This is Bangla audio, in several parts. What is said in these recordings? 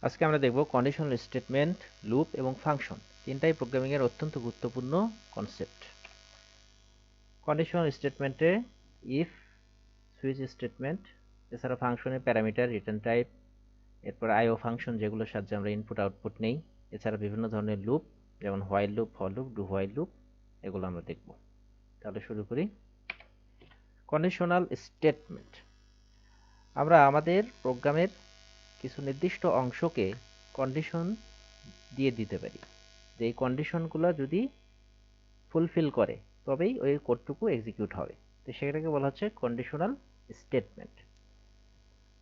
আজকে আমরা দেখব কন্ডিশনাল স্টেটমেন্ট, লুপ এবং ফাংশন তিনটাই প্রোগ্রামিং এর অত্যন্ত গুরুত্বপূর্ণ কনসেপ্ট। কন্ডিশনাল স্টেটমেন্টে ইফ, সুইচ স্টেটমেন্ট, এছাড়া ফাংশনে প্যারামিটার, রিটার্ন টাইপ, এরপর আইও ফাংশন যেগুলোর সাহায্যে আমরা ইনপুট আউটপুট নেই, এছাড়া বিভিন্ন ধরনের লুপ যেমন while loop, for loop, do while loop, এগুলো আমরা দেখব। তাহলে শুরু করি। কন্ডিশনাল স্টেটমেন্ট, আমরা আমাদের প্রোগ্রামের কিছু নির্দিষ্ট অংশকে কন্ডিশন দিয়ে দিতে পারি যে এই কন্ডিশনগুলো যদি ফুলফিল করে তবেই ওই কোডটুকু এক্সিকিউট হবে। তো সেটাকে বলা হচ্ছে কন্ডিশনাল স্টেটমেন্ট।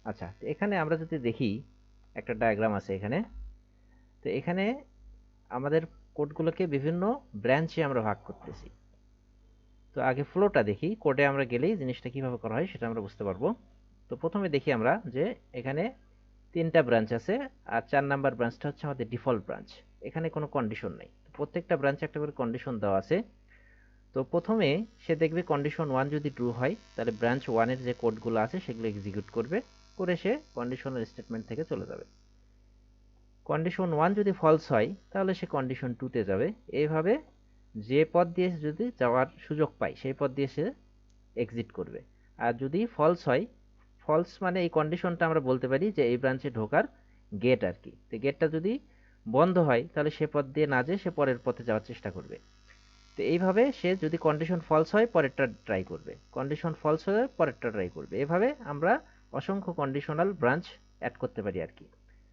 আচ্ছা, তো এখানে আমরা যদি দেখি একটা ডায়াগ্রাম আছে এখানে। তো এখানে আমাদের কোডগুলোকে বিভিন্ন ব্রাঞ্চে আমরা ভাগ করতেছি। তো আগে ফ্লোটা দেখি, কোডে আমরা গেলেই জিনিসটা কিভাবে করা হয় সেটা আমরা বুঝতে পারবো। তো প্রথমে দেখি আমরা যে এখানে তিনটা ব্রাঞ্চ আছে, আর 4 নাম্বার ব্রাঞ্চটা হচ্ছে আমাদের ডিফল্ট ব্রাঞ্চ। এখানে কোনো কন্ডিশন নেই, প্রত্যেকটা ব্রাঞ্চে একটা করে কন্ডিশন দেওয়া আছে। তো প্রথমে সে দেখবে কন্ডিশন 1 যদি ট্রু হয় তাহলে ব্রাঞ্চ 1 এর যে কোডগুলো আছে সেগুলো এক্সিকিউট করবে, করে সে কন্ডিশনাল স্টেটমেন্ট থেকে চলে যাবে। কন্ডিশন 1 যদি ফলস হয় তাহলে সে কন্ডিশন 2 তে যাবে। এইভাবে যে পথ দিয়ে যদি যাওয়ার সুযোগ পায় সেই পথ দিয়ে সে এক্সিট করবে। আর যদি ফলস হয়, ফলস মানে এই কন্ডিশনটা আমরা বলতে পারি যে এই ব্রাঞ্চে ঢোকার গেট আর কি। তো গেটটা যদি বন্ধ হয় তাহলে সে পথ দিয়ে না যেয়ে সে পরের পথে যাওয়ার চেষ্টা করবে। তো এইভাবে সে যদি কন্ডিশন ফলস হয় পরেরটা ট্রাই করবে, কন্ডিশন ফলস হলে পরেরটা ট্রাই করবে। এভাবে আমরা অসংখ্য কন্ডিশনাল ব্রাঞ্চ অ্যাড করতে পারি আর কি।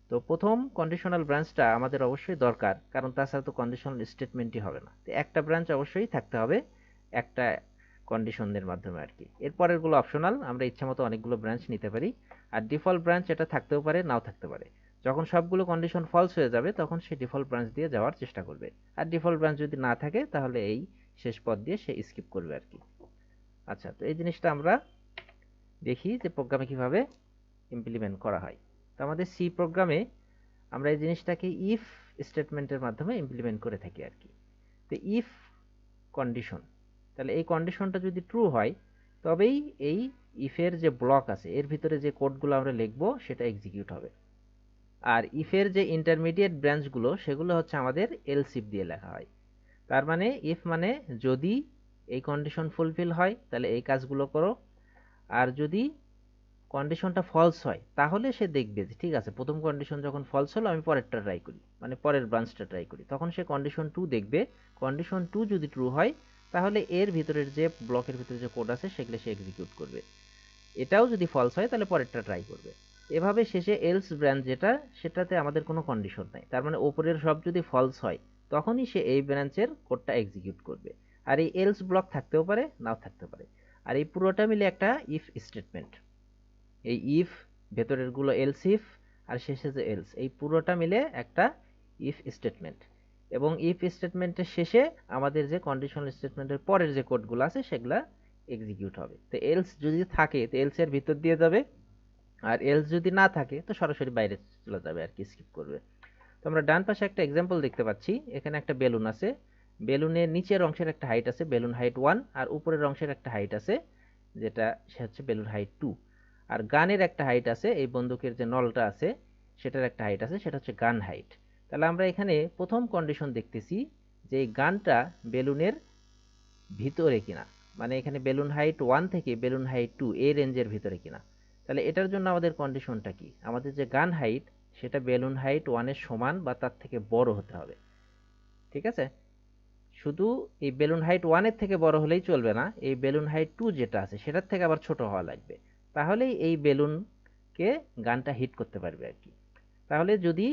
তো প্রথম কন্ডিশনাল ব্রাঞ্চটা আমাদের অবশ্যই দরকার, কারণ তাছাড়া তো কন্ডিশনাল স্টেটমেন্টই হবে না। তো একটা ব্রাঞ্চ অবশ্যই থাকতে হবে একটা কন্ডিশনের মাধ্যমে আর কি। এরপরের গুলো অপশনাল, আমরা ইচ্ছামতো অনেকগুলো ব্রাঞ্চ নিতে পারি। আর ডিফল্ট ব্রাঞ্চ এটা থাকতেও পারে, নাও থাকতে পারে। যখন সবগুলো কন্ডিশন ফলস হয়ে যাবে তখন সে ডিফল্ট ব্রাঞ্চ দিয়ে যাওয়ার চেষ্টা করবে। আর ডিফল্ট ব্রাঞ্চ যদি না থাকে তাহলে এই শেষ পথ দিয়ে সে স্কিপ করবে আর কি। আচ্ছা, তো এই জিনিসটা আমরা দেখি যে প্রোগ্রামে কিভাবে ইমপ্লিমেন্ট করা হয়। তো আমাদের সি প্রোগ্রামে আমরা এই জিনিসটাকে ইফ স্টেটমেন্টের মাধ্যমে ইমপ্লিমেন্ট করে থাকি আর কি। তো ইফ কন্ডিশন, তাহলে এই কন্ডিশনটা যদি ট্রু হয় তবেই এই ইফের যে ব্লক আছে এর ভিতরে যে কোডগুলো আমরা লিখব সেটা এক্সিকিউট হবে। আর ইফের যে ইন্টারমিডিয়েট ব্রাঞ্চগুলো সেগুলো হচ্ছে আমাদের এলস ইফ দিয়ে লেখা হয়। তার মানে ইফ মানে যদি এই কন্ডিশন ফুলফিল হয় তাহলে এই কাজগুলো করো, আর যদি কন্ডিশনটা ফলস হয় তাহলে সে দেখবে যে ঠিক আছে, প্রথম কন্ডিশন যখন ফলস হলো আমি পরেরটা ট্রাই করি, মানে পরের ব্রাঞ্চটা ট্রাই করি। তখন সে কন্ডিশন 2 দেখবে, কন্ডিশন 2 যদি ট্রু হয় তাহলে এর ভিতরের যে ব্লকের ভিতরে যে কোড আছে সেগুলো সে এক্সিকিউট করবে। এটাও যদি ফলস হয় তাহলে পরেরটা ট্রাই করবে। এভাবে শেষে এলস ব্রাঞ্চ যেটা, সেটাতে আমাদের কোনো কন্ডিশন নাই। তার মানে ওপরের সব যদি ফলস হয় তখনই সে এই ব্রাঞ্চের কোডটা এক্সিকিউট করবে। আর এই এলস ব্লক থাকতেও পারে, নাও থাকতে পারে। আর এই পুরোটা মিলে একটা ইফ স্টেটমেন্ট। এই ইফ, ভেতরের গুলো এলস ইফ, আর শেষে যে এলস, এই পুরোটা মিলে একটা ইফ স্টেটমেন্ট। এবং ইফ স্টেটমেন্টের শেষে আমাদের যে কন্ডিশনাল স্টেটমেন্টের পরের যে কোডগুলো আছে সেগুলা এক্সিকিউট হবে। তো এলস যদি থাকে তো এলস এর ভিতর দিয়ে যাবে, আর এলস যদি না থাকে তো সরাসরি বাইরে চলে যাবে আর কি, স্কিপ করবে। তো আমরা ডান পাশে একটা এক্সাম্পল দেখতে পাচ্ছি। এখানে একটা বেলুন আছে, বেলুনের নিচের অংশের একটা হাইট আছে বেলুন হাইট 1, আর উপরের অংশের একটা হাইট আছে যেটা সে হচ্ছে বেলুন হাইট 2। আর গানের একটা হাইট আছে, এই বন্দুকের যে নলটা আছে সেটার একটা হাইট আছে, সেটা হচ্ছে গান হাইট। তাহলে আমরা এখানে প্রথম কন্ডিশন দেখতেছি যে এই গানটা বেলুনের ভিতরে কিনা, মানে এখানে বেলুন হাইট 1 থেকে বেলুন হাইট 2 এই রেঞ্জের ভিতরে কিনা। তাহলে এটার জন্য আমাদের কন্ডিশনটা কি, আমাদের যে গান হাইট সেটা বেলুন হাইট 1 এর সমান বা তার থেকে বড় হতে হবে। ঠিক আছে, শুধু এই বেলুন হাইট 1 এর থেকে বড় হলেই চলবে না, এই বেলুন হাইট 2 যেটা আছে সেটার থেকে আবার ছোট হওয়া লাগবে। তাহলেই এই বেলুনকে গানটা হিট করতে পারবে আর কি। তাহলে যদি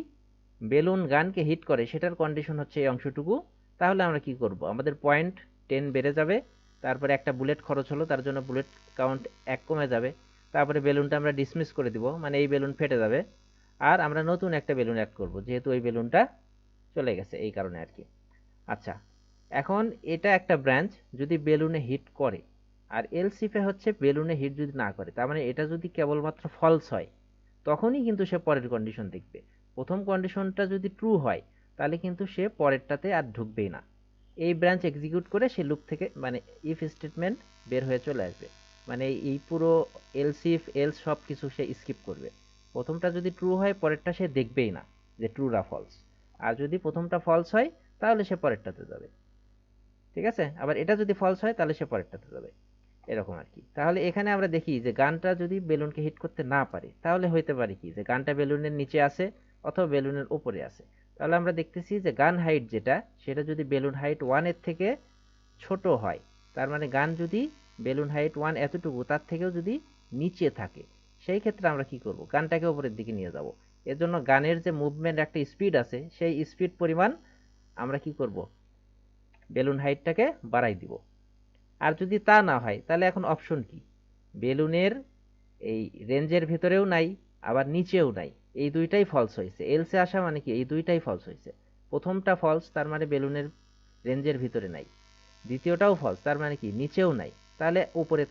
বেলুন গানকে হিট করে সেটার কন্ডিশন হচ্ছে এই অংশটুকু, তাহলে আমরা কি করব, আমাদের পয়েন্ট 10 বেড়ে যাবে। তারপরে একটা বুলেট খরচ হলো, তার জন্য বুলেট কাউন্ট 1 কমে যাবে। তারপরে বেলুনটা আমরা ডিসমিস করে দিব, মানে এই বেলুন ফেটে যাবে। আর আমরা নতুন একটা বেলুন অ্যাড করব, যেহেতু ওই বেলুনটা চলে গেছে এই কারণে আর কি। আচ্ছা, এখন এটা একটা ব্রাঞ্চ যদি বেলুনে হিট করে, আর এলসিফে হচ্ছে বেলুনে হিট যদি না করে, তার মানে এটা যদি কেবলমাত্র ফলস হয় তখনই কিন্তু সে পরের কন্ডিশন দেখবে। প্রথম কন্ডিশনটা যদি ট্রু হয় তাহলে কিন্তু সে পরেরটাতে আর ঢুকবেই না। এই ব্রাঞ্চ এক্সিকিউট করে সে লুপ থেকে, মানে ইফ স্টেটমেন্ট বের হয়ে চলে আসবে, মানে এই পুরো এলস ইফ এলস সব কিছু সে স্কিপ করবে। প্রথমটা যদি ট্রু হয় পরেরটা সে দেখবেই না যে ট্রু না ফলস, আর যদি প্রথমটা ফলস হয় তাহলে সে পরেরটাতে যাবে। ঠিক আছে, আবার এটা যদি ফলস হয় তাহলে সে পরেরটাতে যাবে, এরকম আর কি। তাহলে এখানে আমরা দেখি যে গানটা যদি বেলুনকে হিট করতে না পারে তাহলে হইতে পারে কি যে গানটা বেলুনের নিচে আছে অথবা বেলুনের উপরে আছে। তাহলে আমরা দেখতেছি যে গান হাইট যেটা, সেটা যদি বেলুন হাইট 1 এর থেকে ছোট হয়, তার মানে গান যদি বেলুন হাইট 1 এতটুকু তার থেকেও যদি নিচে থাকে, সেই ক্ষেত্রে আমরা কি করব, গানটাকে উপরের দিকে নিয়ে যাব। এর জন্য গানের যে মুভমেন্ট একটা স্পিড আছে, সেই স্পিড পরিমাণ আমরা কি করব, বেলুন হাইটটাকে বাড়াই দিব। আর যদি তা না হয় তাহলে এখন অপশন কি, বেলুনের এই রেঞ্জের ভিতরেও নাই আবার নিচেও নাই, এই দুইটাই ফলস হয়েছে। এলসে আসা মানে কি, এই দুইটাই ফলস হয়েছে। প্রথমটা ফলস, তার মানে বেলুনের রেঞ্জের ভিতরে নাই। দ্বিতীয়টাও ফলস, তার মানে কি নিচেও নাই। তাহলে উপরে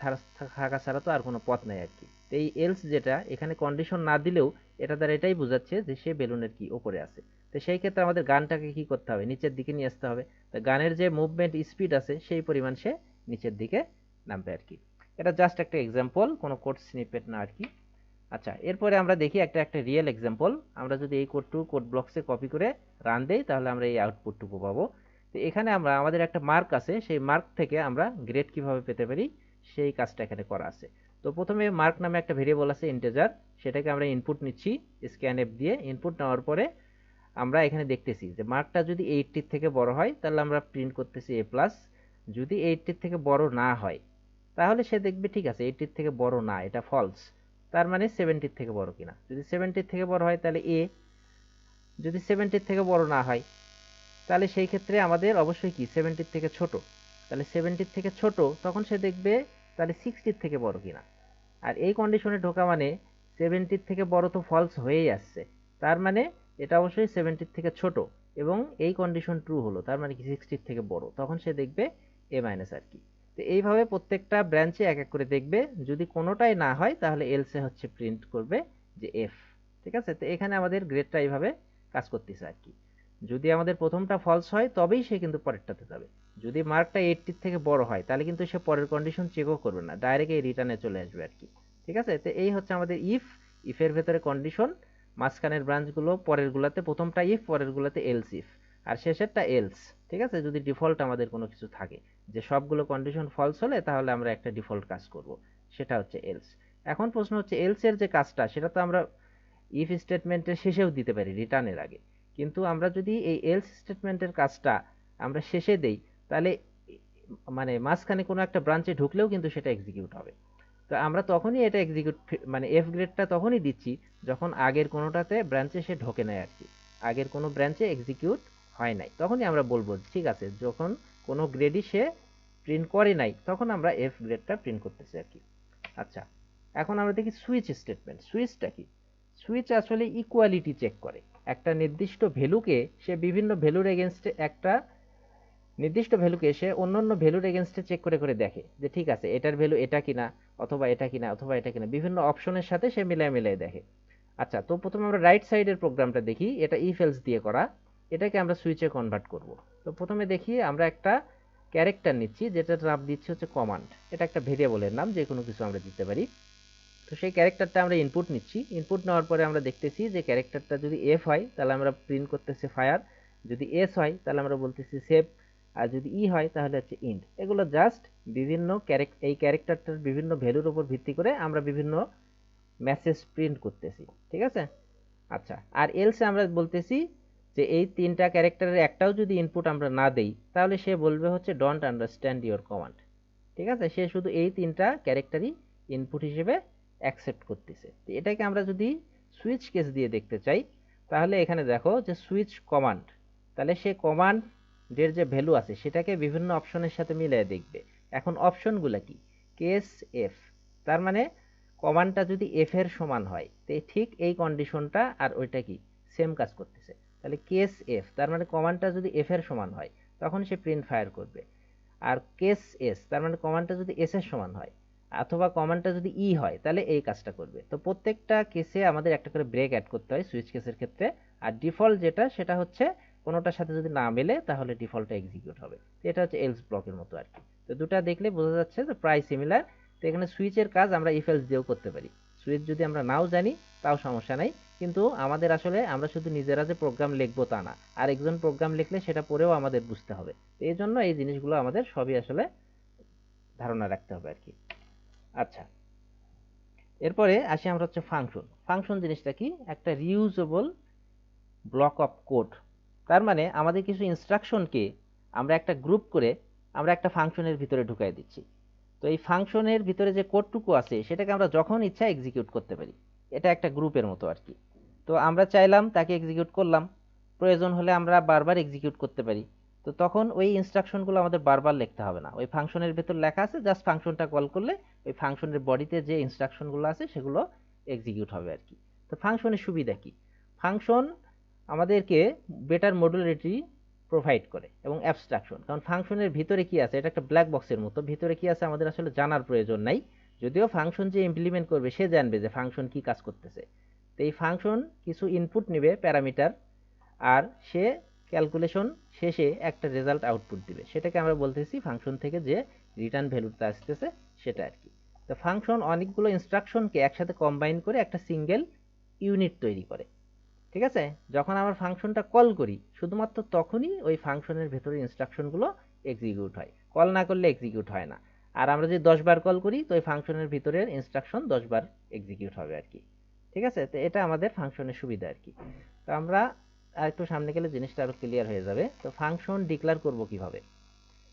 থাকা ছাড়া তো আর কোনো পথ নাই আর কি। তো এই এলস যেটা এখানে কন্ডিশন না দিলেও এটা দ্বারা এটাই বোঝাচ্ছে যে সে বেলুনের কি উপরে আছে। তো সেই ক্ষেত্রে আমাদের গানটাকে কি করতে হবে, নিচের দিকে নিয়ে আসতে হবে। তো গানের যে মুভমেন্ট স্পিড আছে সেই পরিমাণ সে নিচের দিকে নামবে আর কি। এটা জাস্ট একটা এক্সাম্পল, কোনো কোড স্নিপেট না আর কি। আচ্ছা, এরপরে আমরা দেখি একটা একটা রিয়েল এক্সাম্পল। আমরা যদি এই কোডটুকু কোড ব্লকসে কপি করে রান দেই তাহলে আমরা এই আউটপুটটুকু পাবো। তো এখানে আমরা আমাদের একটা মার্ক আছে, সেই মার্ক থেকে আমরা গ্রেড কিভাবে পেতে পারি সেই কাজটা এখানে করা আছে। তো প্রথমে মার্ক নামে একটা ভেরিয়েবল আছে ইন্টিজার, সেটাকে আমরা ইনপুট নিচ্ছি স্ক্যানএফ দিয়ে। ইনপুট নেওয়ার পরে আমরা এখানে দেখতেছি যে মার্কটা যদি 80 থেকে বড় হয় তাহলে আমরা প্রিন্ট করতেছি এ প্লাস। যদি 80 থেকে বড় না হয় তাহলে সে দেখবে ঠিক আছে 80 থেকে বড় না, এটা ফলস, তার মানে 70 থেকে বড় কিনা। যদি 70 থেকে বড় হয় তাহলে এ, যদি 70 থেকে বড় না হয় তাহলে সেই ক্ষেত্রে আমাদের অবশ্যই কি 70 থেকে ছোট, তাহলে 70 থেকে ছোট, তখন সে দেখবে তাহলে 60 থেকে বড় কিনা। আর এই কন্ডিশনে ঢোকা মানে 70 থেকে বড় তো ফলস হয়েই আসছে, তার মানে এটা অবশ্যই 70 থেকে ছোট, এবং এই কন্ডিশন ট্রু হলো, তার মানে কি 60 থেকে বড়, তখন সে দেখবে এ মাইনাস আর কি। তো এইভাবে প্রত্যেকটা ব্রাঞ্চে এক এক করে দেখবে, যদি কোনোটাই না হয় তাহলে এলসে হচ্ছে প্রিন্ট করবে যে এফ। ঠিক আছে, তো এখানে আমাদের গ্রেডটা এইভাবে কাজ করতেছে আর কি। যদি আমাদের প্রথমটা ফলস হয় তবেই সে কিন্তু পরেরটাতে যাবে। যদি মার্কটা 80 থেকে বড় হয় তাহলে কিন্তু সে পরের কন্ডিশন চেকও করবে না, ডাইরেক্ট এই রিটার্নে চলে আসবে আর কি। ঠিক আছে, তো এই হচ্ছে আমাদের ইফের ভেতরে কন্ডিশন, মাঝখানের ব্রাঞ্চগুলো পরের গুলাতে, প্রথমটা ইফ পরের গুলাতে এলস ইফ, আর শেষেরটা এলস। ঠিক আছে, যদি ডিফল্ট আমাদের কোনো কিছু থাকে যে সবগুলো কন্ডিশন ফলস হলে তাহলে আমরা একটা ডিফল্ট কাজ করব, সেটা হচ্ছে এলস। এখন প্রশ্ন হচ্ছে এলস এর যে কাজটা সেটা তো আমরা ইফ স্টেটমেন্টের শেষেও দিতে পারি রিটার্নের আগে, কিন্তু আমরা যদি এই এলস স্টেটমেন্টের কাজটা আমরা শেষে দেই তাহলে মানে মাঝখানে কোনো একটা ব্রাঞ্চে ঢুকলেও কিন্তু সেটা এক্সিকিউট হবে। তো আমরা তখনই এটা এক্সিকিউট মানে এফ গ্রেডটা তখনই দিচ্ছি যখন আগের কোনোটাতে ব্রাঞ্চে সে ঢোকে নাই আর কি, আগের কোনো ব্রাঞ্চে এক্সিকিউট হয় নাই, তখনই আমরা বলবো ঠিক আছে, যখন কোনো গ্রেডই সে প্রিন্ট করে নাই তখন আমরা এফ গ্রেডটা প্রিন্ট করতেছি আর কি। আচ্ছা, এখন আমরা দেখি সুইচ স্টেটমেন্ট। সুইচটা কি, সুইচ আসলে ইকুয়ালিটি চেক করে, একটা নির্দিষ্ট ভ্যালুকে সে বিভিন্ন ভ্যালুর এগেনস্টে, একটা নির্দিষ্ট ভ্যালুকে সে অন্যান্য ভ্যালুর এগেনস্টে চেক করে করে দেখে যে ঠিক আছে এটার ভ্যালু এটা কিনা, অথবা এটা কিনা, অথবা এটা কিনা, বিভিন্ন অপশনের সাথে সে মিলাই মিলাই দেখে। আচ্ছা, তো প্রথমে আমরা রাইট সাইডের প্রোগ্রামটা দেখি, এটা ইফ এলস দিয়ে করা, এটাকে আমরা সুইচে কনভার্ট করব। তো প্রথমে দেখি আমরা একটা ক্যারেক্টার নিচ্ছি যেটার নাম দিচ্ছি হচ্ছে কমান্ড, এটা একটা ভেরিয়েবলের নাম, যে কোনো কিছু আমরা দিতে পারি। তো সেই ক্যারেক্টারটা আমরা ইনপুট নিচ্ছি, ইনপুট নেওয়ার পরে আমরা দেখতেছি যে ক্যারেক্টারটা যদি এফ হয় তাহলে আমরা প্রিন্ট করতেছি ফায়ার, যদি এস হয় তাহলে আমরা বলতেছি সেভ, আর যদি ই হয় তাহলে হচ্ছে ইন্ট। এগুলো জাস্ট বিভিন্ন এই ক্যারেক্টারটার বিভিন্ন ভ্যালুর উপর ভিত্তি করে আমরা বিভিন্ন মেসেজ প্রিন্ট করতেছি। ঠিক আছে, আচ্ছা, আর এলসে আমরা বলতেছি যে এই তিনটা ক্যারেক্টারের একটাও যদি ইনপুট আমরা না দেই তাহলে সে বলবে হচ্ছে ডোন্ট আন্ডারস্ট্যান্ড ইওর কমান্ড। ঠিক আছে, সে শুধু এই তিনটা ক্যারেক্টারই ইনপুট হিসেবে অ্যাকসেপ্ট করতেছে। তো এটাকে আমরা যদি সুইচ কেস দিয়ে দেখতে চাই তাহলে এখানে দেখো যে সুইচ কমান্ড, তাহলে সে কমান্ডের যে ভ্যালু আছে সেটাকে বিভিন্ন অপশনের সাথে মিলিয়ে দেখবে। এখন অপশনগুলো কি, কেস এফ, তার মানে কমান্ডটা যদি এফ এর সমান হয় তো ঠিক এই কন্ডিশনটা আর ওইটা কি সেম কাজ করতেছে। তাহলে কেস এফ তার মানে কমান্ডটা যদি এফ এর সমান হয় তখন সে প্রিন্ট ফায়ার করবে, আর কেস এস তার মানে কমান্ডটা যদি এস এর সমান হয় অথবা কমান্ডটা যদি ই হয় তাহলে এই কাজটা করবে। তো প্রত্যেকটা কেসে আমাদের একটা করে ব্রেক অ্যাড করতে হয় সুইচ কেসের ক্ষেত্রে, আর ডিফল্ট যেটা সেটা হচ্ছে কোনোটার সাথে যদি না মেলে তাহলে ডিফল্টটা এক্সিকিউট হবে। তো এটা হচ্ছে এলস ব্লকের মতো আর কি। তো দুটা দেখলে বোঝা যাচ্ছে যে প্রায় সিমিলার। তো এখানে সুইচের কাজ আমরা ইফ এলস দিয়েও করতে পারি। সুইচ যদি আমরা নাও জানি তাও সমস্যা নাই, কিন্তু আমাদের আসলে আমরা শুধু নিজেরা যে প্রোগ্রাম লিখবো তা না, আরেকজন প্রোগ্রাম লিখলে সেটা পড়েও আমাদের বুঝতে হবে। এই জন্য এই জিনিসগুলো আমাদের সবই আসলে ধারণা রাখতে হবে আর কি। আচ্ছা, এরপরে আসি আমরা হচ্ছে ফাংশন। ফাংশন জিনিসটা কি? একটা রিউজেবল ব্লক অফ কোড। তার মানে আমাদের কিছু ইনস্ট্রাকশনকে আমরা একটা গ্রুপ করে আমরা একটা ফাংশনের ভিতরে ঢুকাই দিচ্ছি। তো এই ফাংশনের ভিতরে যে কোডটুকু আছে সেটাকে আমরা যখন ইচ্ছা এক্সিকিউট করতে পারি। এটা একটা গ্রুপের মতো আর কি। তো আমরা চাইলাম তাকে এক্সিকিউট করলাম, প্রয়োজন হলে আমরা বারবার এক্সিকিউট করতে পারি। তো তখন ওই ইনস্ট্রাকশনগুলো আমাদের বারবার লিখতে হবে না, ওই ফাংশনের ভেতর লেখা আছে, জাস্ট ফাংশনটা কল করলে ওই ফাংশনের বডিতে যে ইনস্ট্রাকশনগুলো আছে সেগুলো এক্সিকিউট হবে আর কি। তো ফাংশনের সুবিধা কি? ফাংশন আমাদেরকে বেটার মডুলারিটি প্রোভাইড করে এবং অ্যাবস্ট্রাকশন। কারণ ফাংশনের ভিতরে কি আছে, এটা একটা ব্ল্যাক বক্সের মতো, ভিতরে কি আছে আমাদের আসলে জানার প্রয়োজন নাই। যদিও ফাংশন যে ইমপ্লিমেন্ট করবে সে জানবে যে ফাংশন কি কাজ করতেছে। তো এই ফাংশন কিছু ইনপুট নেবে প্যারামিটার, আর সে ক্যালকুলেশন শেষে একটা রেজাল্ট আউটপুট দিবে, সেটাকে আমরা বলতেছি ফাংশন থেকে যে রিটার্ন ভ্যালুটা আসতেছে সেটা আর কি। তো ফাংশন অনেকগুলো ইনস্ট্রাকশনকে একসাথে কম্বাইন করে একটা সিঙ্গেল ইউনিট তৈরি করে। ঠিক আছে, যখন আমরা ফাংশনটা কল করি শুধুমাত্র তখনই ওই ফাংশনের ভেতরে ইনস্ট্রাকশনগুলো এক্সিকিউট হয়, কল না করলে এক্সিকিউট হয় না। আর আমরা যদি 10 বার কল করি তো ওই ফাংশনের ভিতরের ইনস্ট্রাকশন 10 বার এক্সিকিউট হবে আর কি। ঠিক আছে, তো এটা আমাদের ফাংশনের সুবিধা আর কি। তো আমরা আর একটু সামনে গেলে জিনিসটা আরো ক্লিয়ার হয়ে যাবে। তো ফাংশন ডিক্লেয়ার করব কিভাবে?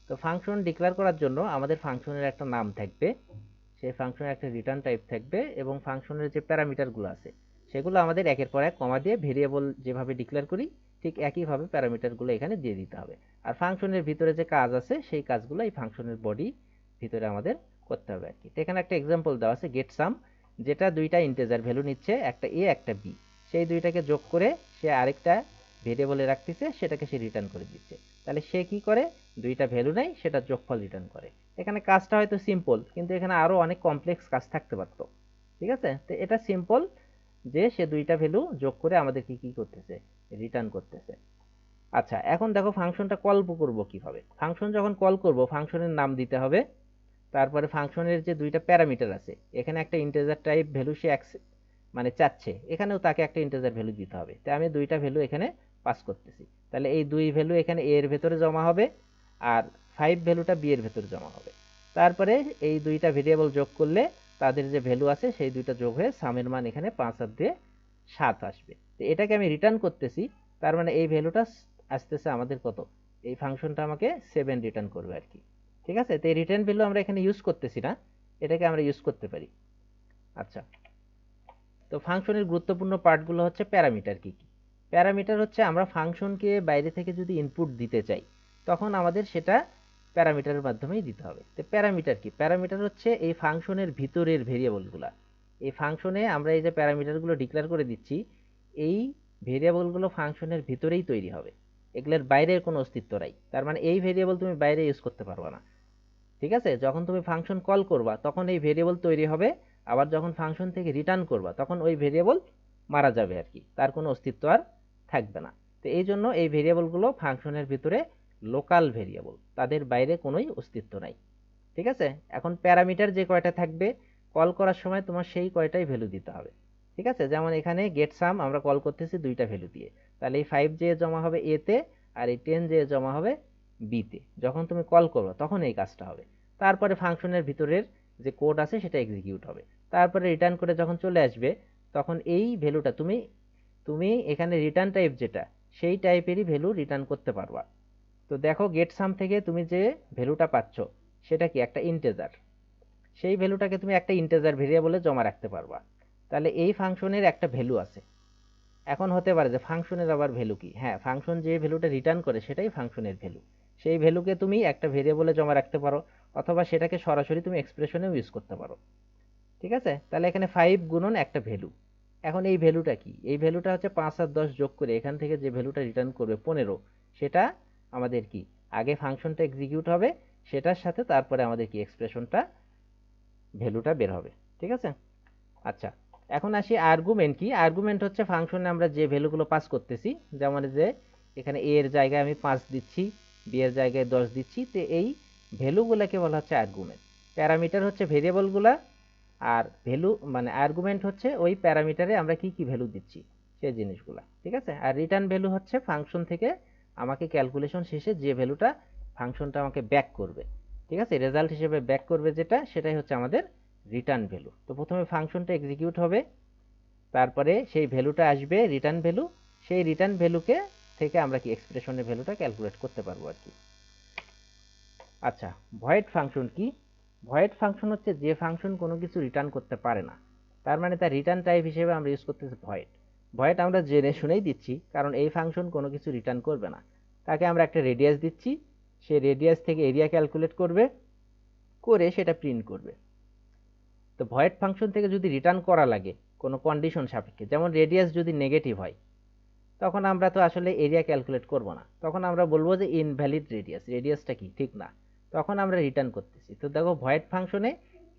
তো ফাংশন ডিক্লেয়ার করার জন্য আমাদের ফাংশনের একটা নাম থাকবে, সেই ফাংশনের একটা রিটার্ন টাইপ থাকবে, এবং ফাংশনের যে প্যারামিটারগুলো আছে সেগুলো আমাদের একের পর এক কমা দিয়ে ভেরিয়েবল যেভাবে ডিক্লেয়ার করি ঠিক একইভাবে প্যারামিটারগুলো এখানে দিয়ে দিতে হবে। আর ফাংশনের ভিতরে যে কাজ আছে সেই কাজগুলো এই ফাংশনের বডি ভিতরে আমাদের করতে হবে আর কি। তো এখানে একটা এক্সাম্পল দেওয়া আছে গেট সাম, যেটা দুইটা ইন্টিজার ভ্যালু নিচ্ছে, একটা এ একটা বি, সেই দুইটাকে যোগ করে সে আরেকটা ভেরিয়েবলে রাখতেছে, সেটাকে সে রিটার্ন করে দিচ্ছে। তাহলে সে কি করে? দুইটা ভ্যালু নেয়, সেটা যোগফল রিটার্ন করে। এখানে কাজটা হয়তো সিম্পল, কিন্তু এখানে আরো অনেক কমপ্লেক্স কাজ থাকতে পারতো। ঠিক আছে, তো এটা সিম্পল যে সে দুইটা ভ্যালু যোগ করে আমাদের কি কি করতেছে, রিটার্ন করতেছে। আচ্ছা, এখন দেখো ফাংশনটা কল করব কিভাবে। ফাংশন যখন কল করব ফাংশনের নাম দিতে হবে, তারপরে ফাংশনের যে দুইটা প্যারামিটার আছে, এখানে একটা ইন্টিজার টাইপ ভ্যালু সে মানে চাচ্ছে, এখানেও তাকে একটা ইন্টিজার ভ্যালু দিতে হবে। তাই আমি দুইটা ভ্যালু এখানে পাস করতেছি, তাহলে এই দুই ভ্যালু এখানে এ এর ভেতরে জমা হবে, আর 5 ভ্যালুটা বি এর ভেতরে জমা হবে। তারপরে এই দুইটা ভেরিয়েবল যোগ করলে তাদের যে ভ্যালু আছে সেই দুইটা যোগ হয়ে সামের মান এখানে 5 আর দিয়ে 7 আসবে। তো এটাকে আমি রিটার্ন করতেছি, তার মানে এই ভ্যালুটা আসতেছে আমাদের কত, এই ফাংশনটা আমাকে 7 রিটার্ন করবে আর কি। ঠিক আছে, তো এই রিটার্ন ভ্যালু আমরা এখানে ইউজ করতেছি না, এটাকে আমরা ইউজ করতে পারি। আচ্ছা, তো ফাংশনের গুরুত্বপূর্ণ পার্টগুলো হচ্ছে প্যারামিটার। কি কি প্যারামিটার? হচ্ছে আমরা ফাংশনকে বাইরে থেকে যদি ইনপুট দিতে চাই তখন আমাদের সেটা প্যারামিটারের মাধ্যমেই দিতে হবে। তো প্যারামিটার কি? প্যারামিটার হচ্ছে এই ফাংশনের ভিতরের ভেরিয়েবলগুলো। এই ফাংশনে আমরা এই যে প্যারামিটারগুলো ডিক্লেয়ার করে দিচ্ছি, এই ভেরিয়েবলগুলো ফাংশনের ভিতরেই তৈরি হবে, এগুলোর বাইরের কোনো অস্তিত্ব নাই। তার মানে এই ভেরিয়েবল তুমি বাইরে ইউজ করতে পারবে না। ঠিক আছে, যখন তুমি ফাংশন কল করবা তখন এই ভেরিয়েবল তৈরি হবে, আবার যখন ফাংশন থেকে রিটার্ন করবা তখন ওই ভেরিয়েবল মারা যাবে আর কি, তার কোনো অস্তিত্ব আর থাকবে না। তো এই জন্য এই ভেরিয়েবলগুলো ফাংশনের ভিতরে লোকাল ভেরিয়েবল, তাদের বাইরে কোনোই অস্তিত্ব নাই। ঠিক আছে, এখন প্যারামিটার যে কয়টা থাকবে কল করার সময় তোমার সেই কয়টাই ভ্যালু দিতে হবে। ঠিক আছে, যেমন এখানে গেট সাম আমরা কল করতেছি দুইটা ভ্যালু দিয়ে, তাহলে এই 5 যে জমা হবে এ তে, আর এই 10 যে জমা হবে বি তে। যখন তুমি কল করবে তখন এই কাজটা হবে। তারপরে ফাংশনের ভিতরের যে কোড আছে সেটা এক্সিকিউট হবে, তারপরে রিটার্ন করে যখন চলে আসবে তখন এই ভ্যালুটা তুমি তুমি এখানে রিটার্ন টাইপ যেটা সেই টাইপেরই ভ্যালু রিটার্ন করতে পারবা। তো দেখো গেট সাম থেকে তুমি যে ভ্যালুটা পাচ্ছ সেটা কি? একটা ইন্টিজার। সেই ভ্যালুটাকে তুমি একটা ইন্টিজার ভেরিয়েবলে জমা রাখতে পারবা। তাহলে এই ফাংশনের একটা ভ্যালু আছে। এখন হতে পারে যে ফাংশনের আবার ভ্যালু কি? হ্যাঁ, ফাংশন যে ভ্যালুটা রিটার্ন করে সেটাই ফাংশনের ভ্যালু। সেই ভ্যালুকে তুমি একটা ভেরিয়েবলে জমা রাখতে পারো, অথবা সেটাকে সরাসরি তুমি এক্সপ্রেশনেও ইউজ করতে পারো। ঠিক আছে, তাহলে এখানে 5 গুণন একটা ভ্যালু। এখন এই ভ্যালুটা কি? এই ভ্যালুটা হচ্ছে 5 আর 10 যোগ করে এখান থেকে যে ভ্যালুটা রিটার্ন করবে 15, সেটা আমাদের কি? আগে ফাংশনটা এক্সিকিউট হবে, সেটার সাথে তারপরে আমাদের কি এক্সপ্রেশনটা ভ্যালুটা বের হবে। ঠিক আছে, আচ্ছা, এখন আসি আর্গুমেন্ট কি। আর্গুমেন্ট হচ্ছে ফাংশনে আমরা যে ভ্যালুগুলো পাস করতেছি, যেমন যে এখানে a এর জায়গায় আমি 5 দিচ্ছি, b এর জায়গায় 10 দিচ্ছি, তো এই ভ্যালুগুলোকে বলা হচ্ছে আর্গুমেন্ট। প্যারামিটার হচ্ছে ভেরিয়েবলগুলা, আর ভ্যালু মানে আর্গুমেন্ট হচ্ছে ওই প্যারামিটারে আমরা কি কি ভ্যালু দিচ্ছি সেই জিনিসগুলা, ঠিক আছে। আর রিটার্ন ভ্যালু হচ্ছে ফাংশন থেকে আমাকে ক্যালকুলেশন শেষে যে ভ্যালুটা ফাংশনটা আমাকে ব্যাক করবে, ঠিক আছে, রেজাল্ট হিসেবে ব্যাক করবে যেটা, সেটাই হচ্ছে আমাদের রিটার্ন ভ্যালু। তো প্রথমে ফাংশনটা এক্সিকিউট হবে, তারপরে সেই ভ্যালুটা আসবে রিটার্ন ভ্যালু, সেই রিটার্ন ভ্যালুকে থেকে আমরা কি এক্সপ্রেশনের ভ্যালুটা ক্যালকুলেট করতে পারবো আর কি। আচ্ছা, ভয়েড ফাংশন কি? ভয়েড ফাংশন হচ্ছে যে ফাংশন কোনো কিছু রিটার্ন করতে পারে না, তার মানে তার রিটার্ন টাইপ হিসেবে আমরা ইউজ করতেছি ভয়েড। ভয়েড আমরা জেনে শুনেই দিচ্ছি, কারণ এই ফাংশন কোনো কিছু রিটার্ন করবে না, তাকে আমরা একটা রেডিয়াস দিচ্ছি, সে রেডিয়াস থেকে এরিয়া ক্যালকুলেট করবে, করে সেটা প্রিন্ট করবে। তো ভয়েড ফাংশন থেকে যদি রিটার্ন করা লাগে কোনো কন্ডিশন সাপেক্ষে, যেমন রেডিয়াস যদি নেগেটিভ হয়, তখন আমরা তো আসলে এরিয়া ক্যালকুলেট করব না, তখন আমরা বলবো যে ইনভ্যালিড রেডিয়াস, রেডিয়াসটা কি ঠিক না, তখন আমরা রিটার্ন করতেছি। তো দেখো ভয়েড ফাংশনে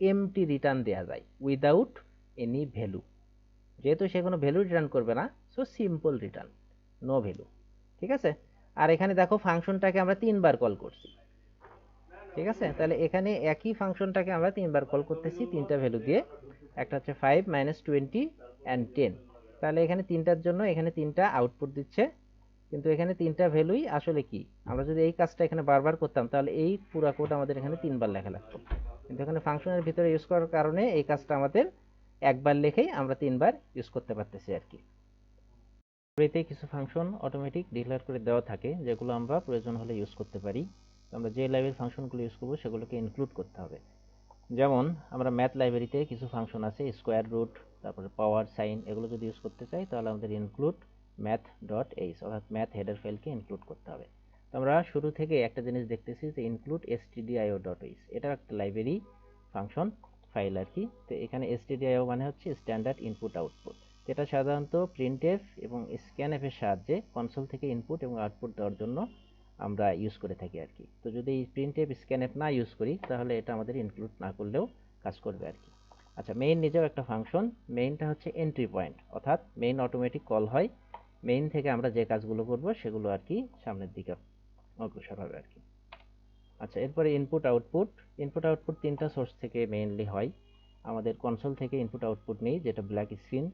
এমটি রিটার্ন দেওয়া যায় উইদাউট এনি ভ্যালু, যেহেতু সে কোনো ভ্যালু রিটার্ন করবে না, so simple return, no value, ঠিক আছে। আর এখানে দেখো ফাংশনটাকে আমরা তিনবার কল করছি, ঠিক আছে, তাহলে এখানে একই ফাংশনটাকে আমরা তিনবার কল করতেছি তিনটা ভ্যালু দিয়ে, একটা হচ্ছে 5 -20 and 10। তাহলে এখানে তিনটার জন্য এখানে তিনটা আউটপুট দিচ্ছে, কিন্তু এখানে তিনটা ভ্যালুই আসলে কি, আমরা যদি এই কাজটা এখানে বারবার করতাম তাহলে এই পুরো কোড আমাদের এখানে তিনবার লেখা লাগতো, কিন্তু এখানে ফাংশনের ভিতরে ইউজ করার কারণে এই কাজটা আমাদের একবার লিখেই আমরা তিনবার ইউজ করতে পারতেছি আর কি। এতে কিছু ফাংশন অটোমেটিক ডিক্লেয়ার করে দেওয়া থাকে, যেগুলো আমরা প্রয়োজন হলে ইউজ করতে পারি। তো আমরা যে লাইব্রেরির ফাংশনগুলো ইউজ করবো সেগুলোকে ইনক্লুড করতে হবে। যেমন আমরা ম্যাথ লাইব্রেরিতে কিছু ফাংশন আছে, স্কোয়ার রুট, তারপরে পাওয়ার, সাইন, এগুলো যদি ইউজ করতে চাই তাহলে আমাদের ইনক্লুড ম্যাথ ডট এইচ অর্থাৎ ম্যাথ হেডার ফাইলকে ইনক্লুড করতে হবে। তো আমরা শুরু থেকে একটা জিনিস দেখতেছি যে ইনক্লুড stdio ডট এইচ, এটা একটা লাইব্রেরি ফাংশন ফাইল আর কি। তো এখানে stdio মানে হচ্ছে স্ট্যান্ডার্ড ইনপুট আউটপুট, যেটা সাধারণত প্রিন্টএফ এবং স্ক্যানএফ এর সাহায্যে কনসোল থেকে ইনপুট এবং আউটপুট দেওয়ার জন্য আমরা ইউজ করে থাকি আর কি। তো যদি এই প্রিন্টএফ স্ক্যানএফ না ইউজ করি তাহলে এটা আমাদের ইনক্লুড না করলেও কাজ করবে আর কি। আচ্ছা, মেইন নিজেও একটা ফাংশন, মেইনটা হচ্ছে এন্ট্রি পয়েন্ট, অর্থাৎ মেইন অটোমেটিক কল হয়, মেইন থেকে আমরা যে কাজগুলো করব সেগুলো আর কি সামনের দিকে অগ্রসর হবে আর কি। আচ্ছা, এরপরে ইনপুট আউটপুট। ইনপুট আউটপুট তিনটা সোর্স থেকে মেইনলি হয়, আমাদের কনসোল থেকে ইনপুট আউটপুট নেই যেটা ব্ল্যাক স্ক্রিন,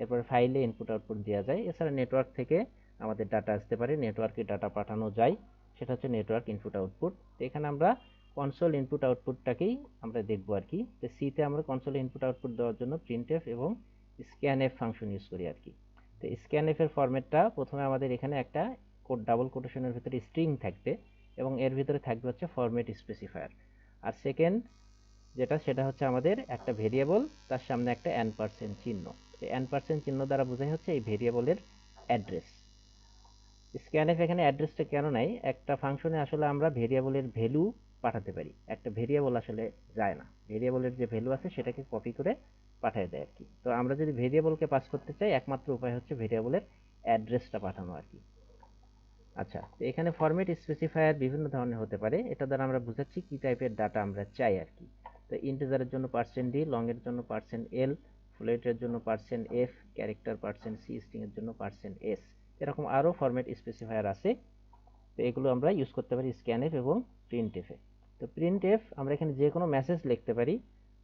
এরপরে ফাইলে ইনপুট আউটপুট দেওয়া যায়, এছাড়া নেটওয়ার্ক থেকে আমাদের ডাটা আসতে পারে, নেটওয়ার্কে ডাটা পাঠানো যায়, সেটা হচ্ছে নেটওয়ার্ক ইনপুট আউটপুট। তো এখানে আমরা কনসোল ইনপুট আউটপুটটাকেই আমরা দেখবো আর কি। তো সিতে আমরা কনসোল ইনপুট আউটপুট দেওয়ার জন্য প্রিন্টএফ এবং স্ক্যানএফ ফাংশন ইউজ করি আর কি। তো স্ক্যানএফ এর ফরম্যাটটা প্রথমে আমাদের এখানে একটা কোড ডাবল কোটেশনের ভিতরে স্ট্রিং থাকবে এবং এর ভিতরে থাকবে হচ্ছে ফরম্যাট স্পেসিফায়ার। আর সেকেন্ড যেটা, সেটা হচ্ছে আমাদের একটা ভেরিয়েবল, তার সামনে একটা n% চিহ্ন, এই n% চিহ্ন দ্বারা বোঝাই হচ্ছে এই ভেরিয়েবলের অ্যাড্রেস। স্ক্যানএফ এখানে অ্যাড্রেসটা কেন নাই, একটা ফাংশনে আসলে আমরা ভেরিয়েবলের ভ্যালু পাঠাতে পারি, একটা ভেরিয়েবল আসলে যায় না, ভেরিয়েবলের যে ভ্যালু আছে সেটাকে কপি করে পাঠিয়ে দেয় আর কি। তো আমরা যদি ভেরিয়েবলকে পাস করতে চাই একমাত্র উপায় হচ্ছে ভেরিয়েবলের অ্যাড্রেসটা পাঠানো আর কি। আচ্ছা, তো এখানে ফরম্যাট স্পেসিফায়ার বিভিন্ন ধরনের হতে পারে, এটা দ্বারা আমরা বুঝাচ্ছি কি টাইপের ডাটা আমরা চাই আর কি। তো ইন্টিজারের জন্য %d, লং এর জন্য %l, ফ্লোটের জন্য %f, ক্যারেক্টার %c, স্ট্রিং এর জন্য %s, এরকম আরো ফরম্যাট স্পেসিফায়ার আছে। তো এগুলো আমরা ইউজ করতে পারি স্ক্যানএফ এবং প্রিন্টএফ এ। তো প্রিন্টএফ আমরা এখানে যে কোনো মেসেজ লিখতে পারি,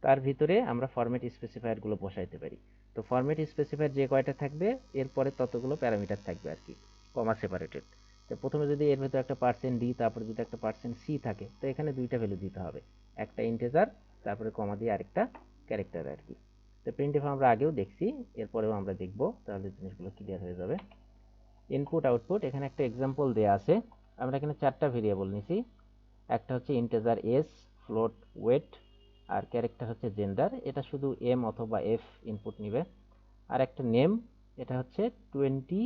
তার ভিতরে আমরা ফরম্যাট স্পেসিফায়ার গুলো বসাইতে পারি। তো ফরম্যাট স্পেসিফায়ার যে কয়টা থাকবে এরপরে ততগুলো প্যারামিটার থাকবে আর কি, কমা সেপারেটেড। তো প্রথমে যদি এর ভিতরে একটা %d, তারপরে যদি একটা %c থাকে, তো এখানে দুইটা ভ্যালু দিতে হবে, একটা ইন্টিজার তারপরে কমা দিয়ে আরেকটা ক্যারেক্টার আর কি। তো প্রিন্টএফ আমরা আগেও দেখছি, এরপরেও আমরা দেখব, তাহলে জিনিসগুলো ক্লিয়ার হয়ে যাবে। ইনপুট আউটপুট, এখানে একটা এক্সাম্পল দেয়া আছে, আমরা এখানে চারটা ভেরিয়েবল নিছি, একটা হচ্ছে ইন্টিজার এস, ফ্লোট ওয়েট, আর ক্যারেক্টার হচ্ছে জেন্ডার, এটা শুধু এম অথবা এফ ইনপুট নিবে, আর একটা নেম, এটা হচ্ছে 20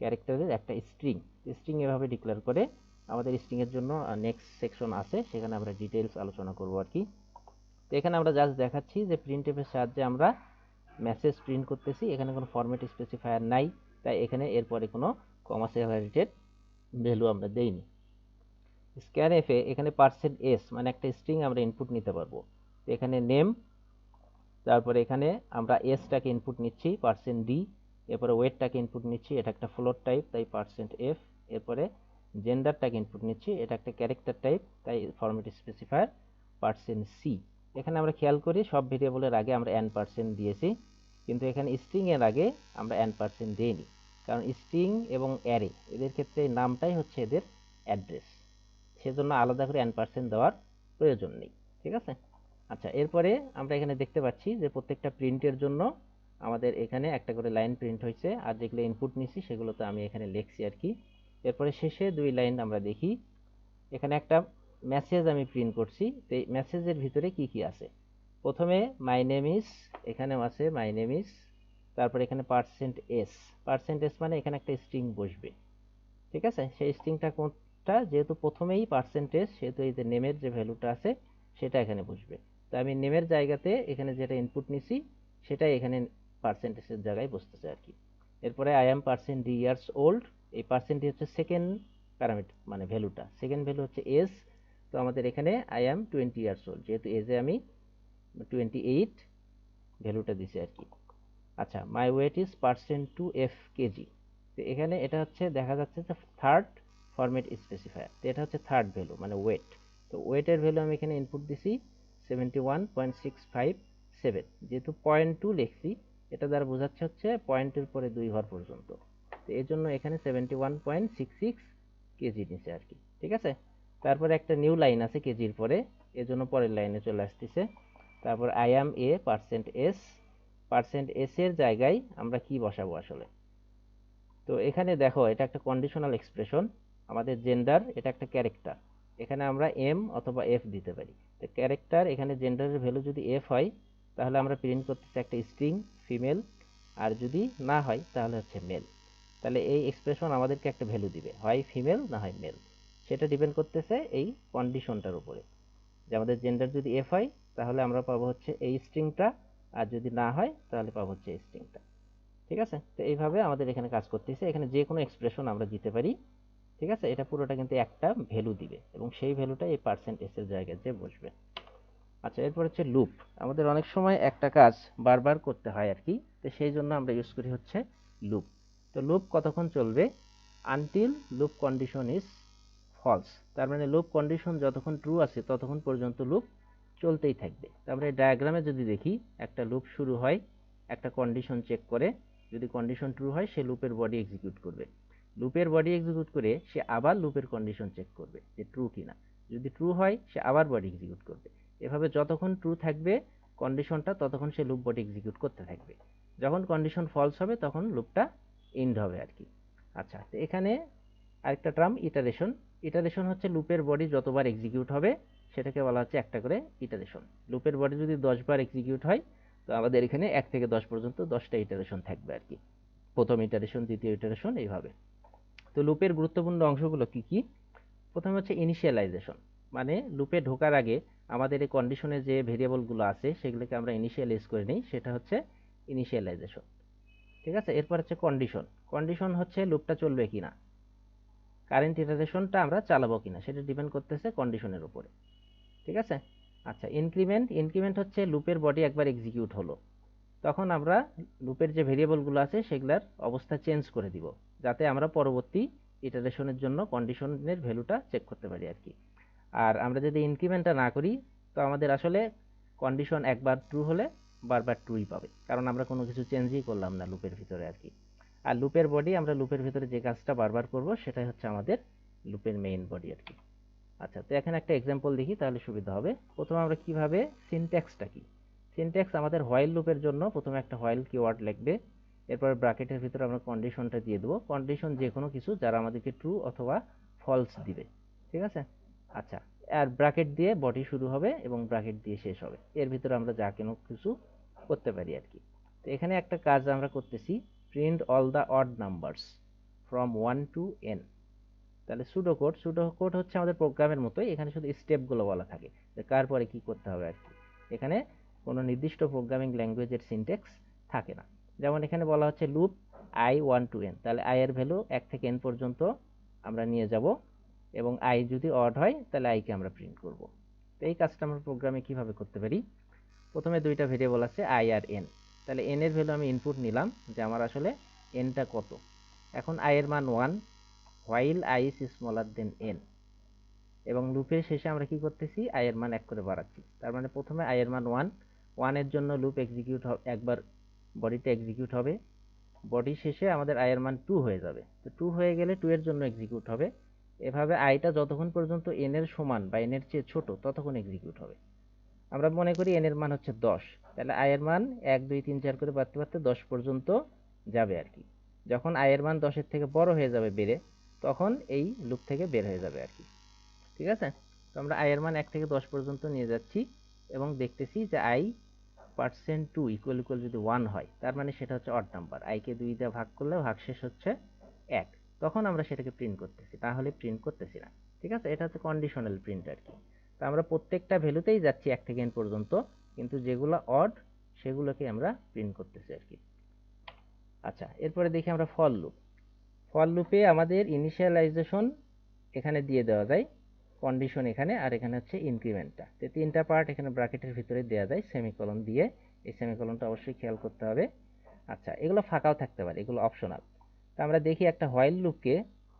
ক্যারেক্টারের একটা স্ট্রিং। স্ট্রিং এভাবে ডিক্লেয়ার করে আমাদের স্ট্রিং এর জন্য নেক্সট সেকশন আছে, সেখানে আমরা ডিটেইলস আলোচনা করব আর কি। তো এখানে আমরা জাস্ট দেখাচ্ছি যে প্রিন্টএফ এর সাহায্যে আমরা মেসেজ প্রিন্ট করতেছি, এখানে কোনো ফরম্যাট স্পেসিফায়ার নাই, তাই এখানে এরপরে কোনো কমা সেপারেটেড ভ্যালু আমরা দেইনি। স্ক্যানএফ এ এখানে %s মানে একটা স্ট্রিং আমরা ইনপুট নিতে পারবো, তো এখানে নেম, তারপরে এখানে আমরা এসটাকে ইনপুট নিচ্ছি %d, এরপরে ওয়েটটাকে ইনপুট নিচ্ছি, এটা একটা ফ্লোট টাইপ তাই %f, এরপরে জেন্ডারটাকে ইনপুট নিচ্ছি, এটা একটা ক্যারেক্টার টাইপ তাই ফরম্যাট স্পেসিফায়ার %c। এখানে আমরা খেয়াল করি সব ভেরিয়েবলের আগে আমরা n% দিয়েছি, কিন্তু এখানে স্ট্রিং এর আগে আমরা n% দেইনি, কারণ স্ট্রিং এবং অ্যারে এদের ক্ষেত্রে নামটাই হচ্ছে এদের অ্যাড্রেস, সেজন্য আলাদা করে n% দেওয়ার প্রয়োজন নেই। ঠিক আছে। আচ্ছা, এরপরে আমরা এখানে দেখতে পাচ্ছি যে প্রত্যেকটা প্রিন্টের জন্য আমাদের এখানে একটা করে লাইন প্রিন্ট হয়েছে, আর যেগুলো ইনপুট নিছি সেগুলো তো আমি এখানে লিখছি আর কি। এরপরে শেষে 2 লাইন আমরা দেখি, এখানে একটা মেসেজ আমি প্রিন্ট করছি। তো এই মেসেজের ভিতরে কি কি আছে, প্রথমে মাই নেম ইজ, এখানেও আছে মাই নেম ইজ, তারপর এখানে %s, %s মানে এখানে একটা স্ট্রিং বসবে। ঠিক আছে, সেই স্ট্রিংটা কোনটা, যেহেতু প্রথমেই %, সেহেতু এই যে নেমের যে ভ্যালুটা আছে সেটা এখানে বসবে। তো আমি নেমের জায়গাতে এখানে যেটা ইনপুট নিছি সেটাই এখানে %এর জায়গায় বসতেছে আর কি। এরপরে আই এম %d old, এই পার্সেন্টই হচ্ছে সেকেন্ড প্যারামিটার, মানে ভ্যালুটা, সেকেন্ড ভ্যালু হচ্ছে এজ। তো আমাদের এখানে আই এম 20 old, যেহেতু এজে আমি 28 ভ্যালুটা দিছি আর কি। আচ্ছা, মাই ওয়েট ইজ %2f কেজি, তো এখানে এটা হচ্ছে দেখা যাচ্ছে যে থার্ড ফরম্যাট স্পেসিফায়ার, তো এটা হচ্ছে থার্ড ভ্যালু মানে ওয়েট। তো ওয়েটের ভ্যালু আমি এখানে ইনপুট দিছি 71.657, যেহেতু 0.2 লিখছি, এটা দ্বারা বোঝাচ্ছে হচ্ছে পয়েন্টের পরে 2 ঘর পর্যন্ত, তো এই জন্য এখানে 71.66 কেজি নিচে আর কি। ঠিক আছে, তারপরে একটা নিউ লাইন আছে কেজির পরে, এজন্য পরের লাইনে চলে আসতেছে। তারপর I M A %s, %s এর জায়গায় আমরা কি বসাবো আসলে, তো এখানে দেখো এটা একটা কন্ডিশনাল এক্সপ্রেশন, আমাদের জেন্ডার এটা একটা ক্যারেক্টার, এখানে আমরা এম অথবা এফ দিতে পারি। তো ক্যারেক্টার, এখানে জেন্ডারের ভ্যালু যদি এফ হয় তাহলে আমরা প্রিন্ট করতেছি একটা স্ট্রিং ফিমেল, আর যদি না হয় তাহলে হচ্ছে মেল। তাহলে এই এক্সপ্রেশন আমাদেরকে একটা ভ্যালু দিবে, হয় ফিমেল না হয় মেল, সেটা ডিপেন্ড করতেছে এই কন্ডিশনটার উপরে, যে আমাদের জেন্ডার যদি এফ হয় তাহলে আমরা পাবো হচ্ছে এই স্ট্রিংটা, আর যদি না হয় তাহলে পাবো হচ্ছে এই স্ট্রিংটা। ঠিক আছে, তো এইভাবে আমাদের এখানে কাজ করতেছে, এখানে যে কোনো এক্সপ্রেশন আমরা দিতে পারি। ঠিক আছে, এটা পুরোটা কিন্তু একটা ভ্যালু দিবে, এবং সেই ভ্যালুটা এই %s এর জায়গায় যে বসবে। আচ্ছা, এরপর হচ্ছে লুপ, আমাদের অনেক সময় একটা কাজ বারবার করতে হয় আর কি, তো সেই জন্য আমরা ইউজ করি হচ্ছে লুপ। তো লুপ কতক্ষণ চলবে, until loop condition is false, তার মানে লুপ কন্ডিশন যতক্ষণ ট্রু আছে ততক্ষণ পর্যন্ত লুপ চলতেই থাকবে। তারপরে ডায়াগ্রামে যদি দেখি, একটা লুপ শুরু হয় একটা কন্ডিশন চেক করে, যদি কন্ডিশন ট্রু হয় সে লুপের বডি এক্সিকিউট করবে, লুপের বডি এক্সিকিউট করে সে আবার লুপের কন্ডিশন চেক করবে যে ট্রু কিনা, যদি ট্রু হয় সে আবার বডি এক্সিকিউট করবে। এভাবে যতক্ষণ ট্রু থাকবে কন্ডিশনটা ততক্ষণ সে লুপ বডি এক্সিকিউট করতে থাকবে, যখন কন্ডিশন ফলস হবে তখন লুপটা এন্ড হবে আর কি। আচ্ছা, তো এখানে আরেকটা টার্ম ইটারেশন, ইটারেশন হচ্ছে লুপের বডি যতবার এক্সিকিউট হবে সেটাকে বলা হচ্ছে একটা করে ইটারেশন। লুপের বডি যদি 10 বার এক্সিকিউট হয় তো আমাদের এখানে 1 থেকে 10 পর্যন্ত 10টা ইটারেশন থাকবে আর কি, প্রথম ইটারেশন, দ্বিতীয় ইটারেশন, এইভাবে। তো লুপের গুরুত্বপূর্ণ অংশগুলো কি কি, প্রথমে হচ্ছে ইনিশিয়ালাইজেশন, মানে লুপে ঢোকার আগে আমাদের এই কন্ডিশনে যে ভেরিয়েবলগুলো আছে সেগুলোকে আমরা ইনিশিয়ালাইজ করে নিই, সেটা হচ্ছে ইনিশিয়ালাইজেশন। ঠিক আছে, এরপর হচ্ছে কন্ডিশন, কন্ডিশন হচ্ছে লুপটা চলবে কিনা, কারেন্ট ইটারেশনটা আমরা চালাবো কিনা সেটা ডিপেন্ড করতেছে কন্ডিশনের উপরে। ঠিক আছে। আচ্ছা, ইনক্রিমেন্ট, ইনক্রিমেন্ট হচ্ছে লুপের বডি একবার এক্সিকিউট হলো, তখন আমরা লুপের যে ভেরিয়েবলগুলো আছে সেগুলোর অবস্থা চেঞ্জ করে দিব, যাতে আমরা পরবর্তী ইটারেশনের জন্য কন্ডিশনের ভ্যালুটা চেক করতে পারি আর কি। আর আমরা যদি ইনক্রিমেন্টটা না করি তো আমাদের আসলে কন্ডিশন একবার ট্রু হলে বারবার ট্রুই পাবে, কারণ আমরা কোনো কিছু চেঞ্জই করলাম না লুপের ভিতরে আর কি। আর লুপের বডি, আমরা লুপের ভিতরে যে কাজটা বারবার করব সেটাই হচ্ছে আমাদের লুপের মেইন বডি আর কি। আচ্ছা, তো এখানে একটা এক্সাম্পল দেখি তাহলে সুবিধা হবে। প্রথমে আমরা কিভাবে, সিনট্যাক্সটা কি, সিনট্যাক্স আমাদের হোয়াইল লুপের জন্য প্রথমে একটা হোয়াইল কিওয়ার্ড লিখবে, এরপর ব্র্যাকেটের ভিতরে আমরা কন্ডিশনটা দিয়ে দেবো, কন্ডিশন যে কোনো কিছু যারা আমাদেরকে ট্রু অথবা ফলস দিবে। ঠিক আছে। আচ্ছা, আর ব্র্যাকেট দিয়ে বডি শুরু হবে এবং ব্র্যাকেট দিয়ে শেষ হবে, এর ভিতরে আমরা যা কোনো কিছু করতে পারি আর কি। তো এখানে একটা কাজ আমরা করতেছি, print all the odd numbers from 1 to n। তাহলে সুডো কোড, সুডো কোড হচ্ছে আমাদের প্রোগ্রামের মতোই, এখানে শুধু স্টেপগুলো বলা থাকে যে কার পরে কি করতে হবে আর কি, এখানে কোনো নির্দিষ্ট প্রোগ্রামিং ল্যাঙ্গুয়েজের সিনট্যাক্স থাকে না। যেমন এখানে বলা হচ্ছে লুপ i 1 to n, তাহলে i এর ভ্যালু 1 থেকে n পর্যন্ত আমরা নিয়ে যাব, এবং i যদি অড হয় তাহলে i কে আমরা প্রিন্ট করব। তো এই কাজটা আমরা প্রোগ্রামে কিভাবে করতে পারি, প্রথমে দুইটা ভেরিয়েবল আছে i আর n, তাহলে n এর ভ্যালু আমি ইনপুট নিলাম যে আমার আসলে n টা কত, এখন i এর মান 1, while I is smaller than n, এবং লুপের শেষে আমরা কি করতেছি, i এর মান 1 করে বাড়াচ্ছি। তার মানে প্রথমে i এর মান 1 এর জন্য লুপ এক্সিকিউট একবার বডিতে এক্সিকিউট হবে, বডি শেষে আমাদের i এর মান 2 হয়ে যাবে। তো 2 হয়ে গেলে 2 এর জন্য এক্সিকিউট হবে। এভাবে i টা যতক্ষণ পর্যন্ত n এর সমান বা n এর চেয়ে ছোট ততক্ষণ এক্সিকিউট হবে। আমরা মনে করি n এর মান হচ্ছে 10, তাহলে i এর মান 1 2 3 4 করে বাড়তে বাড়তে 10 পর্যন্ত যাবে আর কি। যখন i এর মান 10 এর থেকে বড় হয়ে যাবে বেড়ে, তখন এই লুপ থেকে বের হয়ে যাবে আর কি। ঠিক আছে, তো আমরা i এর মান 1 থেকে 10 পর্যন্ত নিয়ে যাচ্ছি এবং দেখতেছি যে i পার্সেন্ট 2 ইকুয়াল ইকুয়াল যদি 1 হয়, তার মানে সেটা হচ্ছে অড নাম্বার। i কে 2 দিয়ে ভাগ করলে ভাগশেষ হচ্ছে 1, তখন আমরা সেটাকে প্রিন্ট করতেছি, তাহলে প্রিন্ট করতেছি না। ঠিক আছে, এটা হচ্ছে কন্ডিশনাল প্রিন্ট আর কি। তো আমরা প্রত্যেকটা ভ্যালুতেই যাচ্ছি 1 থেকে n পর্যন্ত, কিন্তু যেগুলো অড সেগুলোকে আমরা প্রিন্ট করতেছি আর কি। আচ্ছা, এরপরে দেখি আমরা ফর লুপ। ফর লুপে আমাদের ইনিশিয়ালাইজেশন এখানে দিয়ে দেওয়া যায়, কন্ডিশন এখানে, আর এখানে হচ্ছে ইনক্রিমেন্টটা। তো তিনটা পার্ট এখানে ব্র্যাকেটের ভিতরে দেওয়া যায় সেমিকোলন দিয়ে। এই সেমিকোলনটা অবশ্যই খেয়াল করতে হবে। আচ্ছা, এগুলো ফাঁকাও থাকতে পারে, এগুলো অপশনাল। তো আমরা দেখি একটা হোয়াইল লুপকে,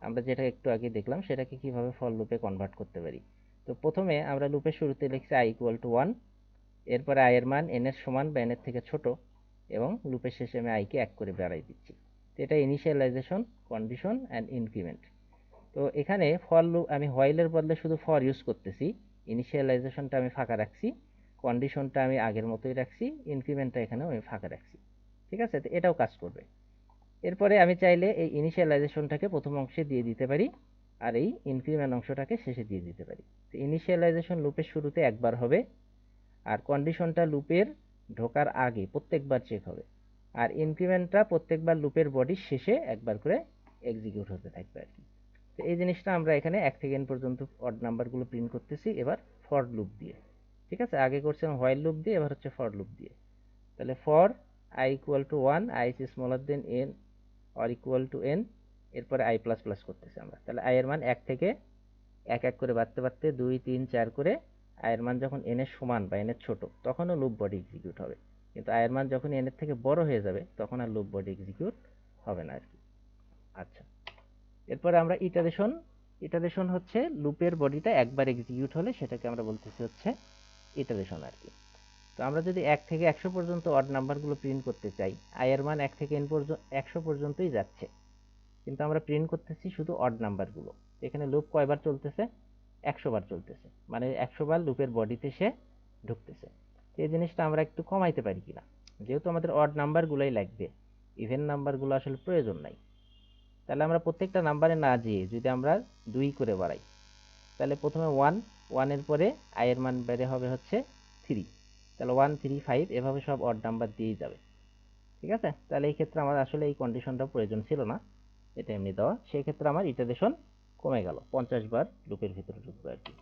আমরা যেটা একটু আগে দেখলাম সেটাকে কিভাবে ফর লুপে কনভার্ট করতে পারি। তো প্রথমে আমরা লুপের শুরুতে লিখছি i ইকুয়াল টু 1, এরপরে i এর মান n এর সমান বা n এর থেকে ছোট, এবং লুপের শেষে আমি i কে 1 করে বাড়াই দিচ্ছি। তো এটা ইনিশিয়ালাইজেশন, কন্ডিশন অ্যান্ড ইনক্রিমেন্ট। তো এখানে ফর লুপ আমি হোয়াইলের বদলে শুধু ফর ইউজ করতেছি, ইনিশিয়ালাইজেশনটা আমি ফাঁকা রাখছি, কন্ডিশনটা আমি আগের মতোই রাখছি, ইনক্রিমেন্টটা এখানেও আমি ফাঁকা রাখছি। ঠিক আছে, তো এটাও কাজ করবে। এরপরে আমি চাইলে এই ইনিশিয়ালাইজেশনটাকে প্রথম অংশে দিয়ে দিতে পারি, আর এই ইনক্রিমেন্ট অংশটাকে শেষে দিয়ে দিতে পারি। তো ইনিশিয়ালাইজেশন লুপের শুরুতে একবার হবে, আর কন্ডিশনটা লুপের ঢোকার আগে প্রত্যেকবার চেক হবে, আর ইনক্রিমেন্টটা প্রত্যেকবার লুপের বডির শেষে একবার করে এক্সিকিউট হতে থাকবে আর কি। তো এই জিনিসটা আমরা এখানে 1 থেকে n পর্যন্ত অড নাম্বারগুলো প্রিন্ট করতেছি এবার ফর লুপ দিয়ে। ঠিক আছে, আগে করছিলাম হোয়াইল লুপ দিয়ে, এবার হচ্ছে ফর লুপ দিয়ে। তাহলে for i equal to 1, i is smaller than n or equal to n, এরপরে i প্লাস প্লাস করতেছি আমরা। তাহলে i এর মান 1 থেকে 1 1 করে বাড়তে বাড়তে 2 3 4 করে i এর মান যখন n এর সমান বা n এর ছোট, তখনও লুপ বডি এক্সিকিউট হবে। কিন্তু i এর মান যখন n এর থেকে বড় হয়ে যাবে, তখন আর লুপ বডি এক্সিকিউট হবে না আর কি। আচ্ছা, এরপরে আমরা ইটারেশন। ইটারেশন হচ্ছে লুপের বডিটা একবার এক্সিকিউট হলে সেটাকে আমরা বলতেছি হচ্ছে ইটারেশন আর কি। তো আমরা যদি 1 থেকে 100 পর্যন্ত অড নাম্বারগুলো প্রিন্ট করতে চাই, i এর মান 1 থেকে n পর্যন্ত 100 পর্যন্তই যাচ্ছে, কিন্তু আমরা প্রিন্ট করতেছি শুধু অড নাম্বারগুলো। এখানে লুপ কয়বার চলতেছে, 100 বার চলতেছে, মানে 100 বার লুপের বডিতে সে ঢুকতেছে। এই জিনিসটা আমরা একটু কমাইতে পারি কিনা, যেহেতু আমাদের অড নাম্বারগুলোই লাগবে, ইভেন নাম্বারগুলো আসলে প্রয়োজন নাই। তাহলে আমরা প্রত্যেকটা নাম্বারে না যেয়ে যদি আমরা 2 করে বাড়াই, তাহলে প্রথমে 1 এর পরে i এর মান বেড়ে হবে হচ্ছে 3, তাহলে 1 3 5 এভাবে সব অড নাম্বার দিয়েই যাবে। ঠিক আছে, তাহলে এই ক্ষেত্রে আমার আসলে এই কন্ডিশনটা প্রয়োজন ছিল না, এটা এমনি দেওয়া। সেই ক্ষেত্রে আমার ইটারেশন কমে গেল, 50 বার লুপের ভিতরে ঢুকবে আর কি।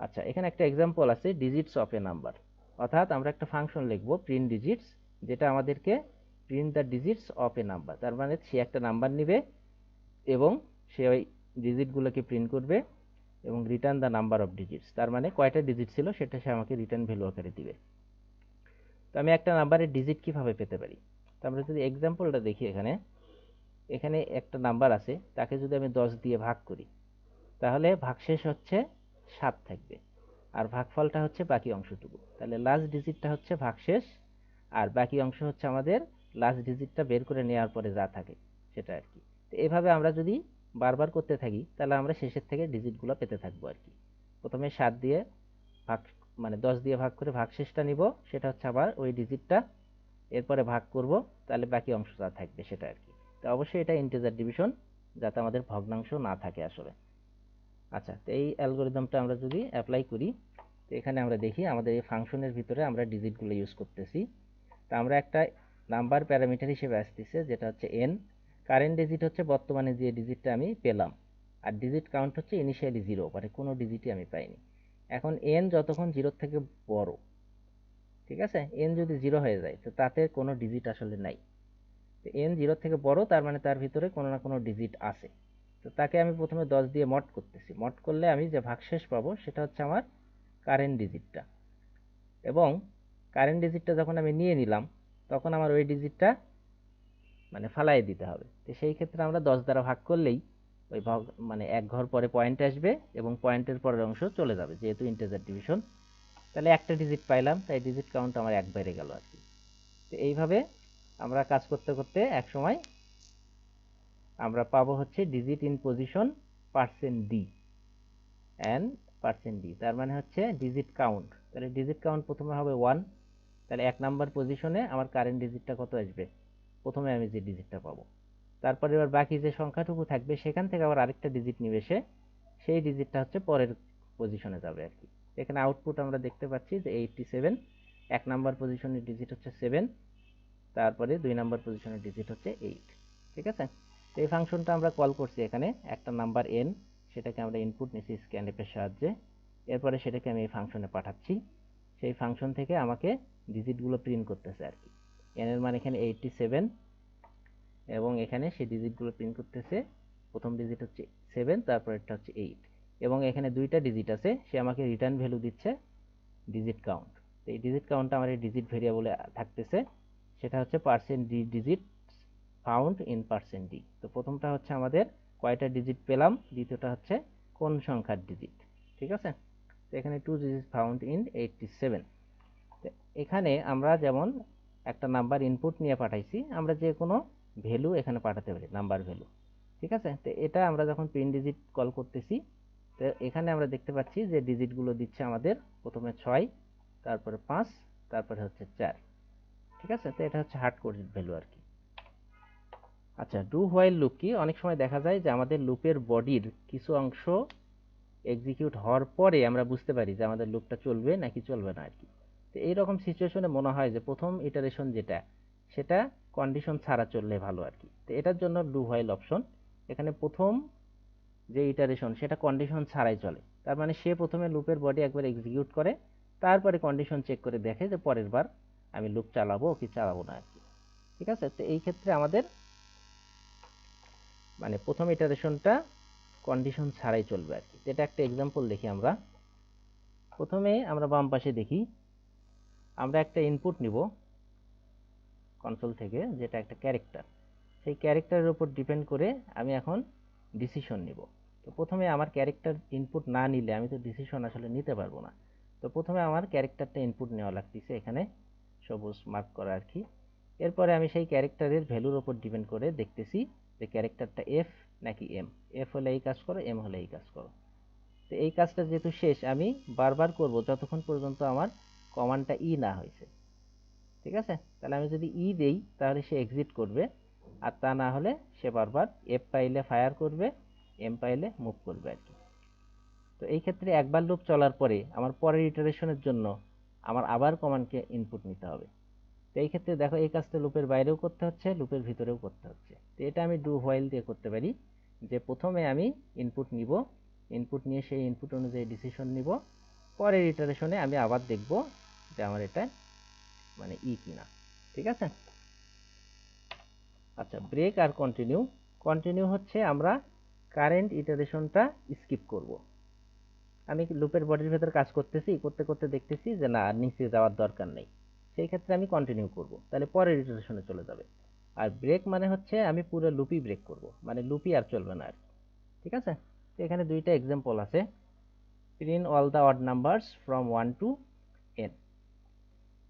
আচ্ছা, এখানে একটা এক্সাম্পল আছে ডিজিটস অফ এ নাম্বার, অর্থাৎ আমরা একটা ফাংশন লিখবো প্রিন্ট ডিজিটস, যেটা আমাদেরকে print the digits of a number. তার মানে সে একটা নাম্বার নিবে এবং সে ওই ডিজিটগুলোকে প্রিন্ট করবে এবং return the number of digits, তার মানে কয়টা ডিজিট ছিল সেটা সে আমাকে রিটার্ন ভ্যালু আকারে দিবে। তো আমি একটা নাম্বারের ডিজিট কিভাবে পেতে পারি, তো আমরা যদি এক্সাম্পলটা দেখি, এখানে এখানে একটা নাম্বার আছে, তাকে যদি আমি 10 দিয়ে ভাগ করি, তাহলে ভাগশেষ হচ্ছে 7 থাকবে, আর ভাগফলটা হচ্ছে বাকি অংশটুকু। তাহলে লাস্ট ডিজিটটা হচ্ছে ভাগশেষ, আর বাকি অংশ হচ্ছে আমাদের লাস্ট ডিজিটটা বের করে নেওয়ার পরে যা থাকে সেটা আর কি। তো এভাবে আমরা যদি বারবার করতে থাকি, তাহলে আমরা শেষের থেকে ডিজিটগুলো পেতে থাকবো আর কি। প্রথমে 7 দিয়ে ভাগ, মানে 10 দিয়ে ভাগ করে ভাগশেষটা নিব, সেটা হচ্ছে আবার ওই ডিজিটটা, এরপরে ভাগ করব, তাহলে বাকি অংশ যা থাকবে সেটা আর কি। তো অবশ্যই এটা ইন্টিজার ডিভিশন, যাতে আমাদের ভগ্নাংশ না থাকে আসলে। আচ্ছা, তো এই অ্যালগোরিদমটা আমরা যদি অ্যাপ্লাই করি, তো এখানে আমরা দেখি আমাদের এই ফাংশনের ভিতরে আমরা ডিজিটগুলো ইউজ করতেছি। তো আমরা একটা নাম্বার প্যারামিটার হিসেবে আসতেছে যেটা হচ্ছে n, কারেন্ট ডিজিট হচ্ছে বর্তমানে যে ডিজিটটা আমি পেলাম, আর ডিজিট কাউন্ট হচ্ছে ইনিশিয়ালি 0, মানে কোনো ডিজিটই আমি পাইনি। এখন n যতক্ষণ 0 থেকে বড়, ঠিক আছে, n যদি 0 হয়ে যায় তো তাতে কোনো ডিজিট আসলে নাই। তো n 0 থেকে বড়, তার মানে তার ভিতরে কোনো না কোনো ডিজিট আছে। তো তাকে আমি প্রথমে 10 দিয়ে মড করতেছি, মড করলে আমি যে ভাগশেষ পাবো সেটা হচ্ছে আমার কারেন্ট ডিজিটটা, এবং কারেন্ট ডিজিটটা যখন আমি নিয়ে নিলাম, তখন আমার ওই ডিজিটটা মানে ফালাই দিতে হবে। তো সেই ক্ষেত্রে আমরা 10 দ্বারা ভাগ করলেই ওই ভাগ মানে এক ঘর পরে পয়েন্ট আসবে এবং পয়েন্টের পরের অংশ চলে যাবে, যেহেতু ইন্টিজার ডিভিশন। তাহলে একটা ডিজিট পাইলাম, তাই ডিজিট কাউন্ট আমার এক বেড়ে গেল আর কি। তো এইভাবে আমরা কাজ করতে করতে এক সময় আমরা পাবো হচ্ছে digit in position %d and %d, তার মানে হচ্ছে ডিজিট কাউন্ট। তাহলে ডিজিট কাউন্ট প্রথমে হবে 1, তাহলে 1 নাম্বার পজিশনে আমার কারেন্ট ডিজিটটা কত আসবে, প্রথমে আমি যে ডিজিটটা পাবো। তারপরে এবার বাকি যে সংখ্যাটুকু থাকবে সেখান থেকে আবার আরেকটা ডিজিট নিবে সে, সেই ডিজিটটা হচ্ছে পরের পজিশনে যাবে আর কি। এখানে আউটপুট আমরা দেখতে পাচ্ছি যে 87, 1 নাম্বার পজিশনের ডিজিট হচ্ছে 7, তারপরে 2 নাম্বার পজিশনের ডিজিট হচ্ছে 8। ঠিক আছে, তো এই ফাংশনটা আমরা কল করছি এখানে একটা নাম্বার n, সেটাকে আমরা ইনপুট নিচ্ছি স্ক্যানএফ এর সাহায্যে, এরপরে সেটাকে আমি এই ফাংশনে পাঠাচ্ছি, সেই ফাংশন থেকে আমাকে ডিজিটগুলো প্রিন্ট করতেছে আর কি। n এর মান এখানে 87 এবং এখানে সেই ডিজিটগুলো প্রিন্ট করতেছে, প্রথম ডিজিট হচ্ছে 7, তারপর এটা হচ্ছে 8 এবং এখানে দুইটা ডিজিট আছে, সে আমাকে রিটার্ন ভ্যালু দিচ্ছে ডিজিট কাউন্ট। তো এই ডিজিট কাউন্টটা আমার এই ডিজিট ভেরিয়েবলে থাকতেছে, সেটা হচ্ছে %d digit found in %d। তো প্রথমটা হচ্ছে আমাদের কয়টা ডিজিট পেলাম, দ্বিতীয়টা হচ্ছে কোন সংখ্যার ডিজিট। ঠিক আছে, তো এখানে 2 ডিজিট ফাউন্ড ইন 87। তো এখানে আমরা যেমন একটা নাম্বার ইনপুট নিয়ে পাঠাইছি, আমরা যে কোনো ভ্যালু এখানে পাঠাতে পারি, নাম্বার ভ্যালু। ঠিক আছে, তো এটা আমরা যখন প্রিন্ট ডিজিট কল করতেছি, তো এখানে আমরা দেখতে পাচ্ছি যে ডিজিটগুলো দিচ্ছে আমাদের প্রথমে 6, তারপরে 5, তারপরে হচ্ছে 4। ঠিক আছে, তো এটা হচ্ছে হার্ড কোডেড ভ্যালু আর কি। আচ্ছা, ডু হোয়াইল লুপ কি, অনেক সময় দেখা যায় যে আমাদের লুপের বডির কিছু অংশ এক্সিকিউট হওয়ার পরে আমরা বুঝতে পারি যে আমাদের লুপটা চলবে নাকি চলবে না আর কি। তো এইরকম সিচুয়েশনে মনে হয় যে প্রথম ইটারেশন যেটা, সেটা কন্ডিশন ছাড়া চললে ভালো আর কি। তো এটার জন্য ডু হোয়াইল অপশন, এখানে প্রথম যে ইটারেশন সেটা কন্ডিশন ছাড়াই চলে, তার মানে সে প্রথমে লুপের বডি একবার এক্সিকিউট করে, তারপরে কন্ডিশন চেক করে দেখে যে পরের বার আমি লুপ চালাবো কি চালাবো না আর কি। ঠিক আছে, তো এই ক্ষেত্রে আমাদের মানে প্রথম ইটারেশনটা কন্ডিশন ছাড়াই চলবে আর কি। এটা একটা এক্সাম্পল দেখি আমরা। প্রথমে আমরা বাম পাশে দেখি, আমরা একটা ইনপুট নিব কনসোল থেকে, যেটা একটা ক্যারেক্টার, সেই ক্যারেক্টারের উপর ডিপেন্ড করে আমি এখন ডিসিশন নিব। তো প্রথমে আমার ক্যারেক্টার ইনপুট না নিলে আমি তো ডিসিশন আসলে নিতে পারবো না। তো প্রথমে আমার ক্যারেক্টারটা ইনপুট নেওয়া লাগতেছে, এখানে সবুজ মার্ক করা আর কি। এরপরে আমি সেই ক্যারেক্টারের ভ্যালুর উপর ডিপেন্ড করে দেখতেছি যে ক্যারেক্টারটা এফ নাকি এম, এফ হলে এই কাজ করো, এম হলে এই কাজ করো। তো এই কাজটা যেহেতু শেষ, আমি বারবার করব যতক্ষণ পর্যন্ত আমার কমান্ডটা ই না হয়েছে। ঠিক আছে, তাহলে আমি যদি ই দেই তাহলে সে এক্সিট করবে, আর তা না হলে সে বারবার এফ পাইলে ফায়ার করবে, এম পাইলে মুভ করবে আর কি। তো এই ক্ষেত্রে একবার লুপ চলার পরে আমার পরের ইটারেশনের জন্য আমার আবার কমান্ডকে ইনপুট নিতে হবে। তো এই ক্ষেত্রে দেখো এই কাজটা লুপের বাইরেও করতে হচ্ছে, লুপের ভিতরেও করতে হচ্ছে। তো এটা আমি ডু হোয়াইল দিয়ে করতে পারি, যে প্রথমে আমি ইনপুট নিব, ইনপুট নিয়ে সেই ইনপুট অনুযায়ী ডিসিশন নিব, পরের ইটারেশনে আমি আবার দেখব যে আমার এটা মানে ই কিনা। ঠিক আছে, আচ্ছা, ব্রেক আর কন্টিনিউ। কন্টিনিউ হচ্ছে আমরা কারেন্ট ইটারেশনটা স্কিপ করব। আমি লুপের বডির ভেতর কাজ করতেছি, করতে করতে দেখতেছি যে না, নিচে যাওয়ার দরকার নেই, সেই ক্ষেত্রে আমি কন্টিনিউ করব, তাহলে পরের ইটারেশনে চলে যাবে। আর ব্রেক মানে হচ্ছে আমি পুরো লুপই ব্রেক করব, মানে লুপই আর চলবে না আর কি। ঠিক আছে, তো এখানে দুইটা এক্সাম্পল আছে, print all the odd numbers from 1 to n।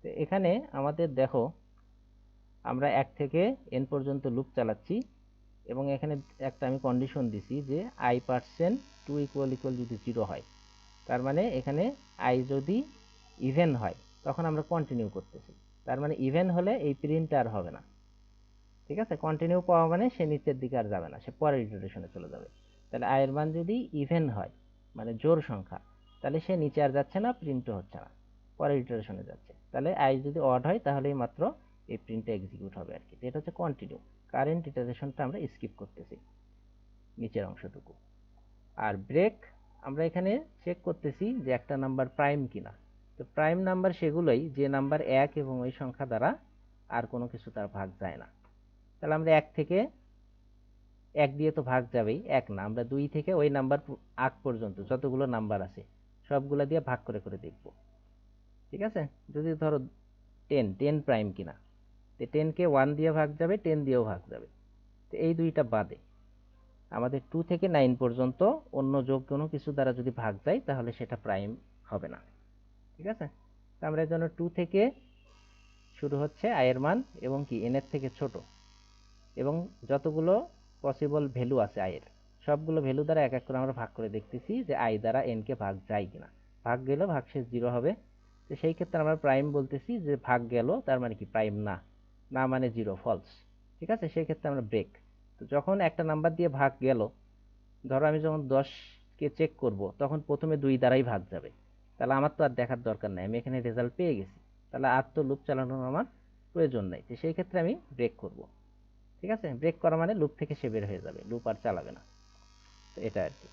তো এখানে আমাদের দেখো আমরা 1 থেকে n পর্যন্ত লুপ চালাচ্ছি, এবং এখানে একটা আমি কন্ডিশন দিছি যে i%2 = যদি 0 হয়, তার মানে এখানে i যদি ইভেন হয় তখন আমরা কন্টিনিউ করতেছি, তার মানে ইভেন হলে এই প্রিন্ট আর হবে না। ঠিক আছে, কন্টিনিউ পাওয়া মানে সে নিচের দিকে আর যাবে না, সে পরের ইটারেশনে চলে যাবে। তাহলে i এর মান যদি ইভেন হয় মানে জোড় সংখ্যা, তাহলে সে নিচে আর যাচ্ছে না, প্রিন্টও হচ্ছে না, পরের ইটারেশনে যাচ্ছে। তাহলে i যদি অড হয় তাহলেই মাত্র এই প্রিন্টটা এক্সিকিউট হবে আর কি। এটা হচ্ছে কন্টিনিউ, কারেন্ট ইটারেশনটা আমরা স্কিপ করতেছি নিচের অংশটুকু। আর ব্রেক, আমরা এখানে চেক করতেছি যে একটা নাম্বার প্রাইম কিনা। তো প্রাইম নাম্বার সেগুলোই যে নাম্বার 1 এবং ওই সংখ্যা দ্বারা আর কোনো কিছু তার ভাগ যায় না। তাহলে আমরা 1 থেকে 1 দিয়ে তো ভাগ যাবেই, 1 না, আমরা 2 থেকে ওই নাম্বার আগ পর্যন্ত যতগুলো নাম্বার আছে সবগুলো দিয়ে ভাগ করে করে দেখব। ঠিক আছে, যদি ধরো 10 প্রাইম কিনা, তো 10 কে 1 দিয়ে ভাগ যাবে, 10 দিয়েও ভাগ যাবে, তো এই দুইটা বাদে আমাদের 2 থেকে 9 পর্যন্ত অন্য যোগ কোনো কিছু দ্বারা যদি ভাগ যায় তাহলে সেটা প্রাইম হবে না। ঠিক আছে, তো আমরা এর জন্য 2 থেকে শুরু হচ্ছে i এর মান এবং কি n এর থেকে ছোট, এবং যতগুলো পসিবল ভ্যালু আছে i এর সবগুলো ভ্যালু দ্বারা এক এক করে আমরা ভাগ করে দেখতেছি যে i দ্বারা n কে ভাগ যায় কিনা। ভাগ গেলেও ভাগশেষ 0 হবে। তো সেই ক্ষেত্রে আমরা প্রাইম বলতেছি যে ভাগ গেল তার মানে কি প্রাইম না, না মানে 0 ফলস। ঠিক আছে, সেই ক্ষেত্রে আমরা ব্রেক। তো যখন একটা নাম্বার দিয়ে ভাগ গেল, ধরো আমি যখন 10 কে চেক করব তখন প্রথমে 2 দ্বারাই ভাগ যাবে, তাহলে আমার তো আর দেখার দরকার নাই, আমি এখানে রেজাল্ট পেয়ে গেছি, তাহলে আর তো লুপ চালানোর আমার প্রয়োজন নাই। তো সেই ক্ষেত্রে আমি ব্রেক করব। ঠিক আছে, ব্রেক করা মানে লুপ থেকে সে বের হয়ে যাবে, লুপ আর চালাবে না। তো এটা আর কি।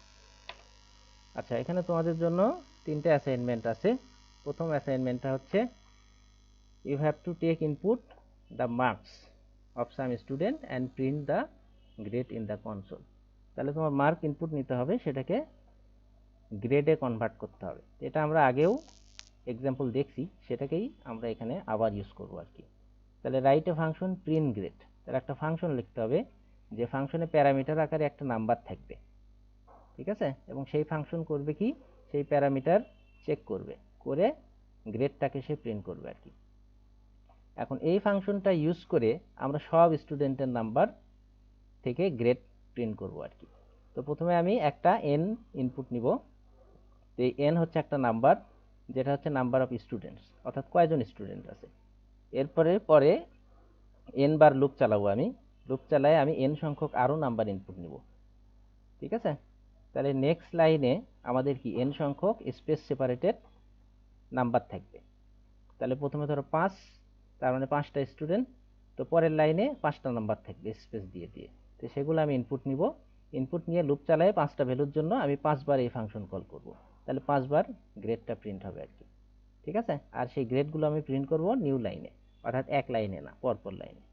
আচ্ছা, এখানে তোমাদের জন্য 3টে অ্যাসাইনমেন্ট আছে। প্রথম অ্যাসাইনমেন্টটা হচ্ছে you have to take input the marks of some student and print the grade in the console. তাহলে তোমার মার্ক ইনপুট নিতে হবে, সেটাকে গ্রেডে কনভার্ট করতে হবে। এটা আমরা আগেও এক্সাম্পল দেখছি, সেটাকেই আমরা এখানে আবার ইউজ করব আর কি। তাহলে write a function print grade, তাহলে একটা ফাংশন লিখতে হবে যে ফাংশনে প্যারামিটার আকারে একটা নাম্বার থাকবে। ঠিক আছে, এবং সেই ফাংশন করবে কি, সেই প্যারামিটার চেক করবে, করে গ্রেডটাকে সে প্রিন্ট করবে আর কি। এখন এই ফাংশনটা ইউজ করে আমরা সব স্টুডেন্টের নাম্বার থেকে গ্রেড প্রিন্ট করব আর কি। তো প্রথমে আমি একটা n ইনপুট নিব। এই n হচ্ছে একটা নাম্বার, যেটা হচ্ছে নাম্বার অফ স্টুডেন্টস, অর্থাৎ কয়জন স্টুডেন্ট আছে। এরপরে পরে n বার লুপ চালাবো, আমি লুপ চালায় আমি n সংখ্যক আরো নাম্বার ইনপুট নিব। ঠিক আছে, তাহলে নেক্সট লাইনে আমাদের কি n সংখ্যক স্পেস সেপারেটেড নাম্বার থাকবে। তাহলে প্রথমে ধরো 5, তার মানে 5টা স্টুডেন্ট, তো পরের লাইনে 5টা নাম্বার থাকবে স্পেস দিয়ে দিয়ে। তো সেগুলো আমি ইনপুট নিব, ইনপুট নিয়ে লুপ চালায় 5টা ভ্যালুর জন্য আমি 5 বার এই ফাংশন কল করব, তাহলে 5 বার গ্রেডটা প্রিন্ট হবে আর কি। ঠিক আছে, আর সেই গ্রেডগুলো আমি প্রিন্ট করব নিউ লাইনে, অর্থাৎ এক লাইনে না, পরপর লাইনে।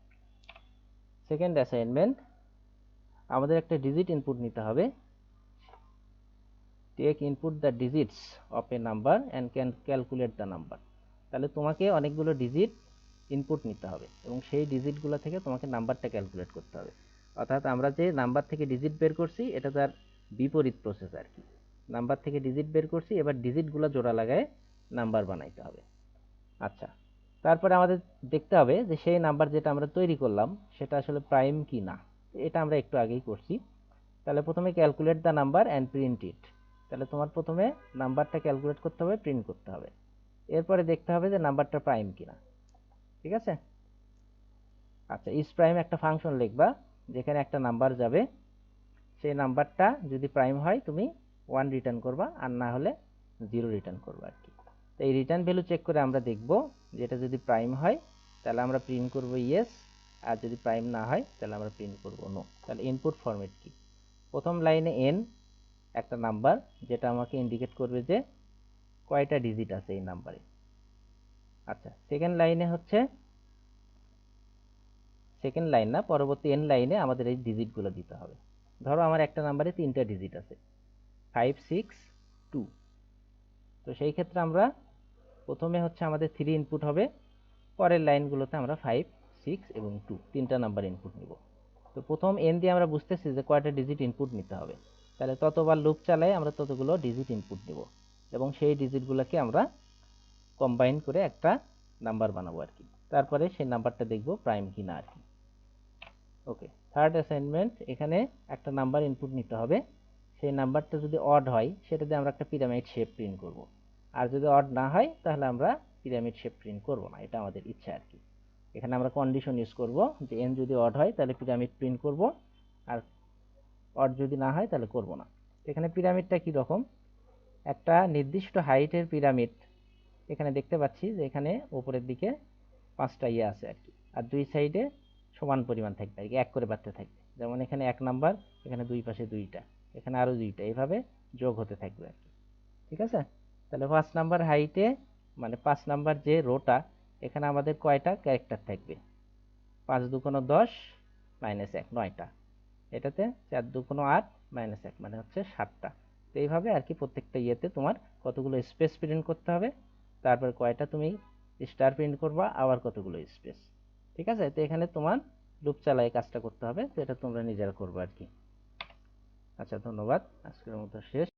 সেকেন্ড অ্যাসাইনমেন্ট, আমাদের একটা ডিজিট ইনপুট নিতে হবে। Take input the digits of a number and can calculate the number. তাহলে তোমাকে অনেকগুলো ডিজিট ইনপুট নিতে হবে এবং সেই ডিজিটগুলো থেকে তোমাকে নাম্বারটা ক্যালকুলেট করতে হবে। অর্থাৎ আমরা যে নাম্বার থেকে ডিজিট বের করছি এটা তার বিপরীত প্রসেস আর কি। নাম্বার থেকে ডিজিট বের করছি, এবার ডিজিটগুলো জোড়া লাগায় নাম্বার বানাইতে হবে। আচ্ছা, তারপরে আমাদের দেখতে হবে যে সেই নাম্বার যেটা আমরা তৈরি করলাম সেটা আসলে প্রাইম কি না। এটা আমরা একটু আগেই করছি। তাহলে প্রথমে calculate the number and print it. তাহলে তোমার প্রথমে নাম্বারটা ক্যালকুলেট করতে হবে, প্রিন্ট করতে হবে, এরপরে দেখতে হবে যে নাম্বারটা প্রাইম কিনা। ঠিক আছে, আচ্ছা, ইজ প্রাইম একটা ফাংশন লিখবা যেখানে একটা নাম্বার যাবে, সেই নাম্বারটা যদি প্রাইম হয় তুমি 1 রিটার্ন করবা, আর না হলে 0 রিটার্ন করবা আর কি। তো এই রিটার্ন ভ্যালু চেক করে আমরা দেখব যেটা যদি প্রাইম হয় তাহলে আমরা প্রিন্ট করব ইয়েস, আর যদি প্রাইম না হয় তাহলে আমরা প্রিন্ট করব নো। তাহলে ইনপুট ফরম্যাট কি, প্রথম লাইনে n একটা নাম্বার যেটা আমাকে ইন্ডিকেট করবে যে কয়টা ডিজিট আছে এই নাম্বারে। আচ্ছা, সেকেন্ড লাইনে হচ্ছে, সেকেন্ড লাইন না, পরবর্তী n লাইনে আমাদের এই ডিজিটগুলো দিতে হবে। ধরো আমার একটা নাম্বারে 3টা ডিজিট আছে, 5 6 2। তো সেই ক্ষেত্রে আমরা প্রথমে হচ্ছে আমাদের 3 ইনপুট হবে, পরের লাইনগুলোতে আমরা 5 6 এবং 2 তিনটা নাম্বার ইনপুট নিব। তো প্রথম n দিয়ে আমরা বুঝতেছি যে কয়টা ডিজিট ইনপুট নিতে হবে, তাহলে ততবার লুপ চালাই আমরা ততগুলো ডিজিট ইনপুট নিব এবং সেই ডিজিটগুলোকে আমরা কম্বাইন করে একটা নাম্বার বানাবো আর কি। তারপরে সেই নাম্বারটা দেখব প্রাইম কিনা আর কি। ওকে, থার্ড অ্যাসাইনমেন্ট, এখানে একটা নাম্বার ইনপুট নিতে হবে, সেই নাম্বারটা যদি অড হয় সেটা দিয়ে আমরা একটা পিরামিড শেপ প্রিন্ট করব, আর যদি অড না হয় তাহলে আমরা পিরামিড শেপ প্রিন্ট করব না, এটা আমাদের ইচ্ছা আর কি। এখানে আমরা কন্ডিশন ইউজ করব যে n যদি অড হয় তাহলে পিরামিড প্রিন্ট করব, আর অড যদি না হয় তাহলে করব না। এখানে পিরামিডটা কি রকম, একটা নির্দিষ্ট হাইটের পিরামিড। এখানে দেখতে পাচ্ছি যে এখানে উপরের দিকে 5টা ইয়ে আছে আর কি, আর দুই সাইডে সমান পরিমাণ থাকবে আর কি, এক করে বাড়তে থাকবে। যেমন এখানে 1 নাম্বার, এখানে দুই পাশে 2টা, এখানে আরো 2টা, এইভাবে যোগ হতে থাকবে আর কি। ঠিক আছে, তাহলে 5 নাম্বার হাইটে মানে 5 নাম্বার যে রোটা, এখানে আমাদের কয়টা ক্যারেক্টার থাকবে, 5 দুগুণ 10 মাইনাস 1 9টা, এটাতে 4 দুগুণ 8 মাইনাস 1 মানে হচ্ছে 7টা। তো এইভাবে আর কি প্রত্যেকটা ইয়েতে তোমার কতগুলো স্পেস প্রিন্ট করতে হবে, তারপর কয়টা তুমি স্টার প্রিন্ট করবা, আবার কতগুলো স্পেস। ঠিক আছে, তো এখানে তোমার লুপ চালায় কাজটা করতে হবে, তো এটা তোমরা নিজেরা করবে আর কি। আচ্ছা, ধন্যবাদ। আজকের মতো শেষ।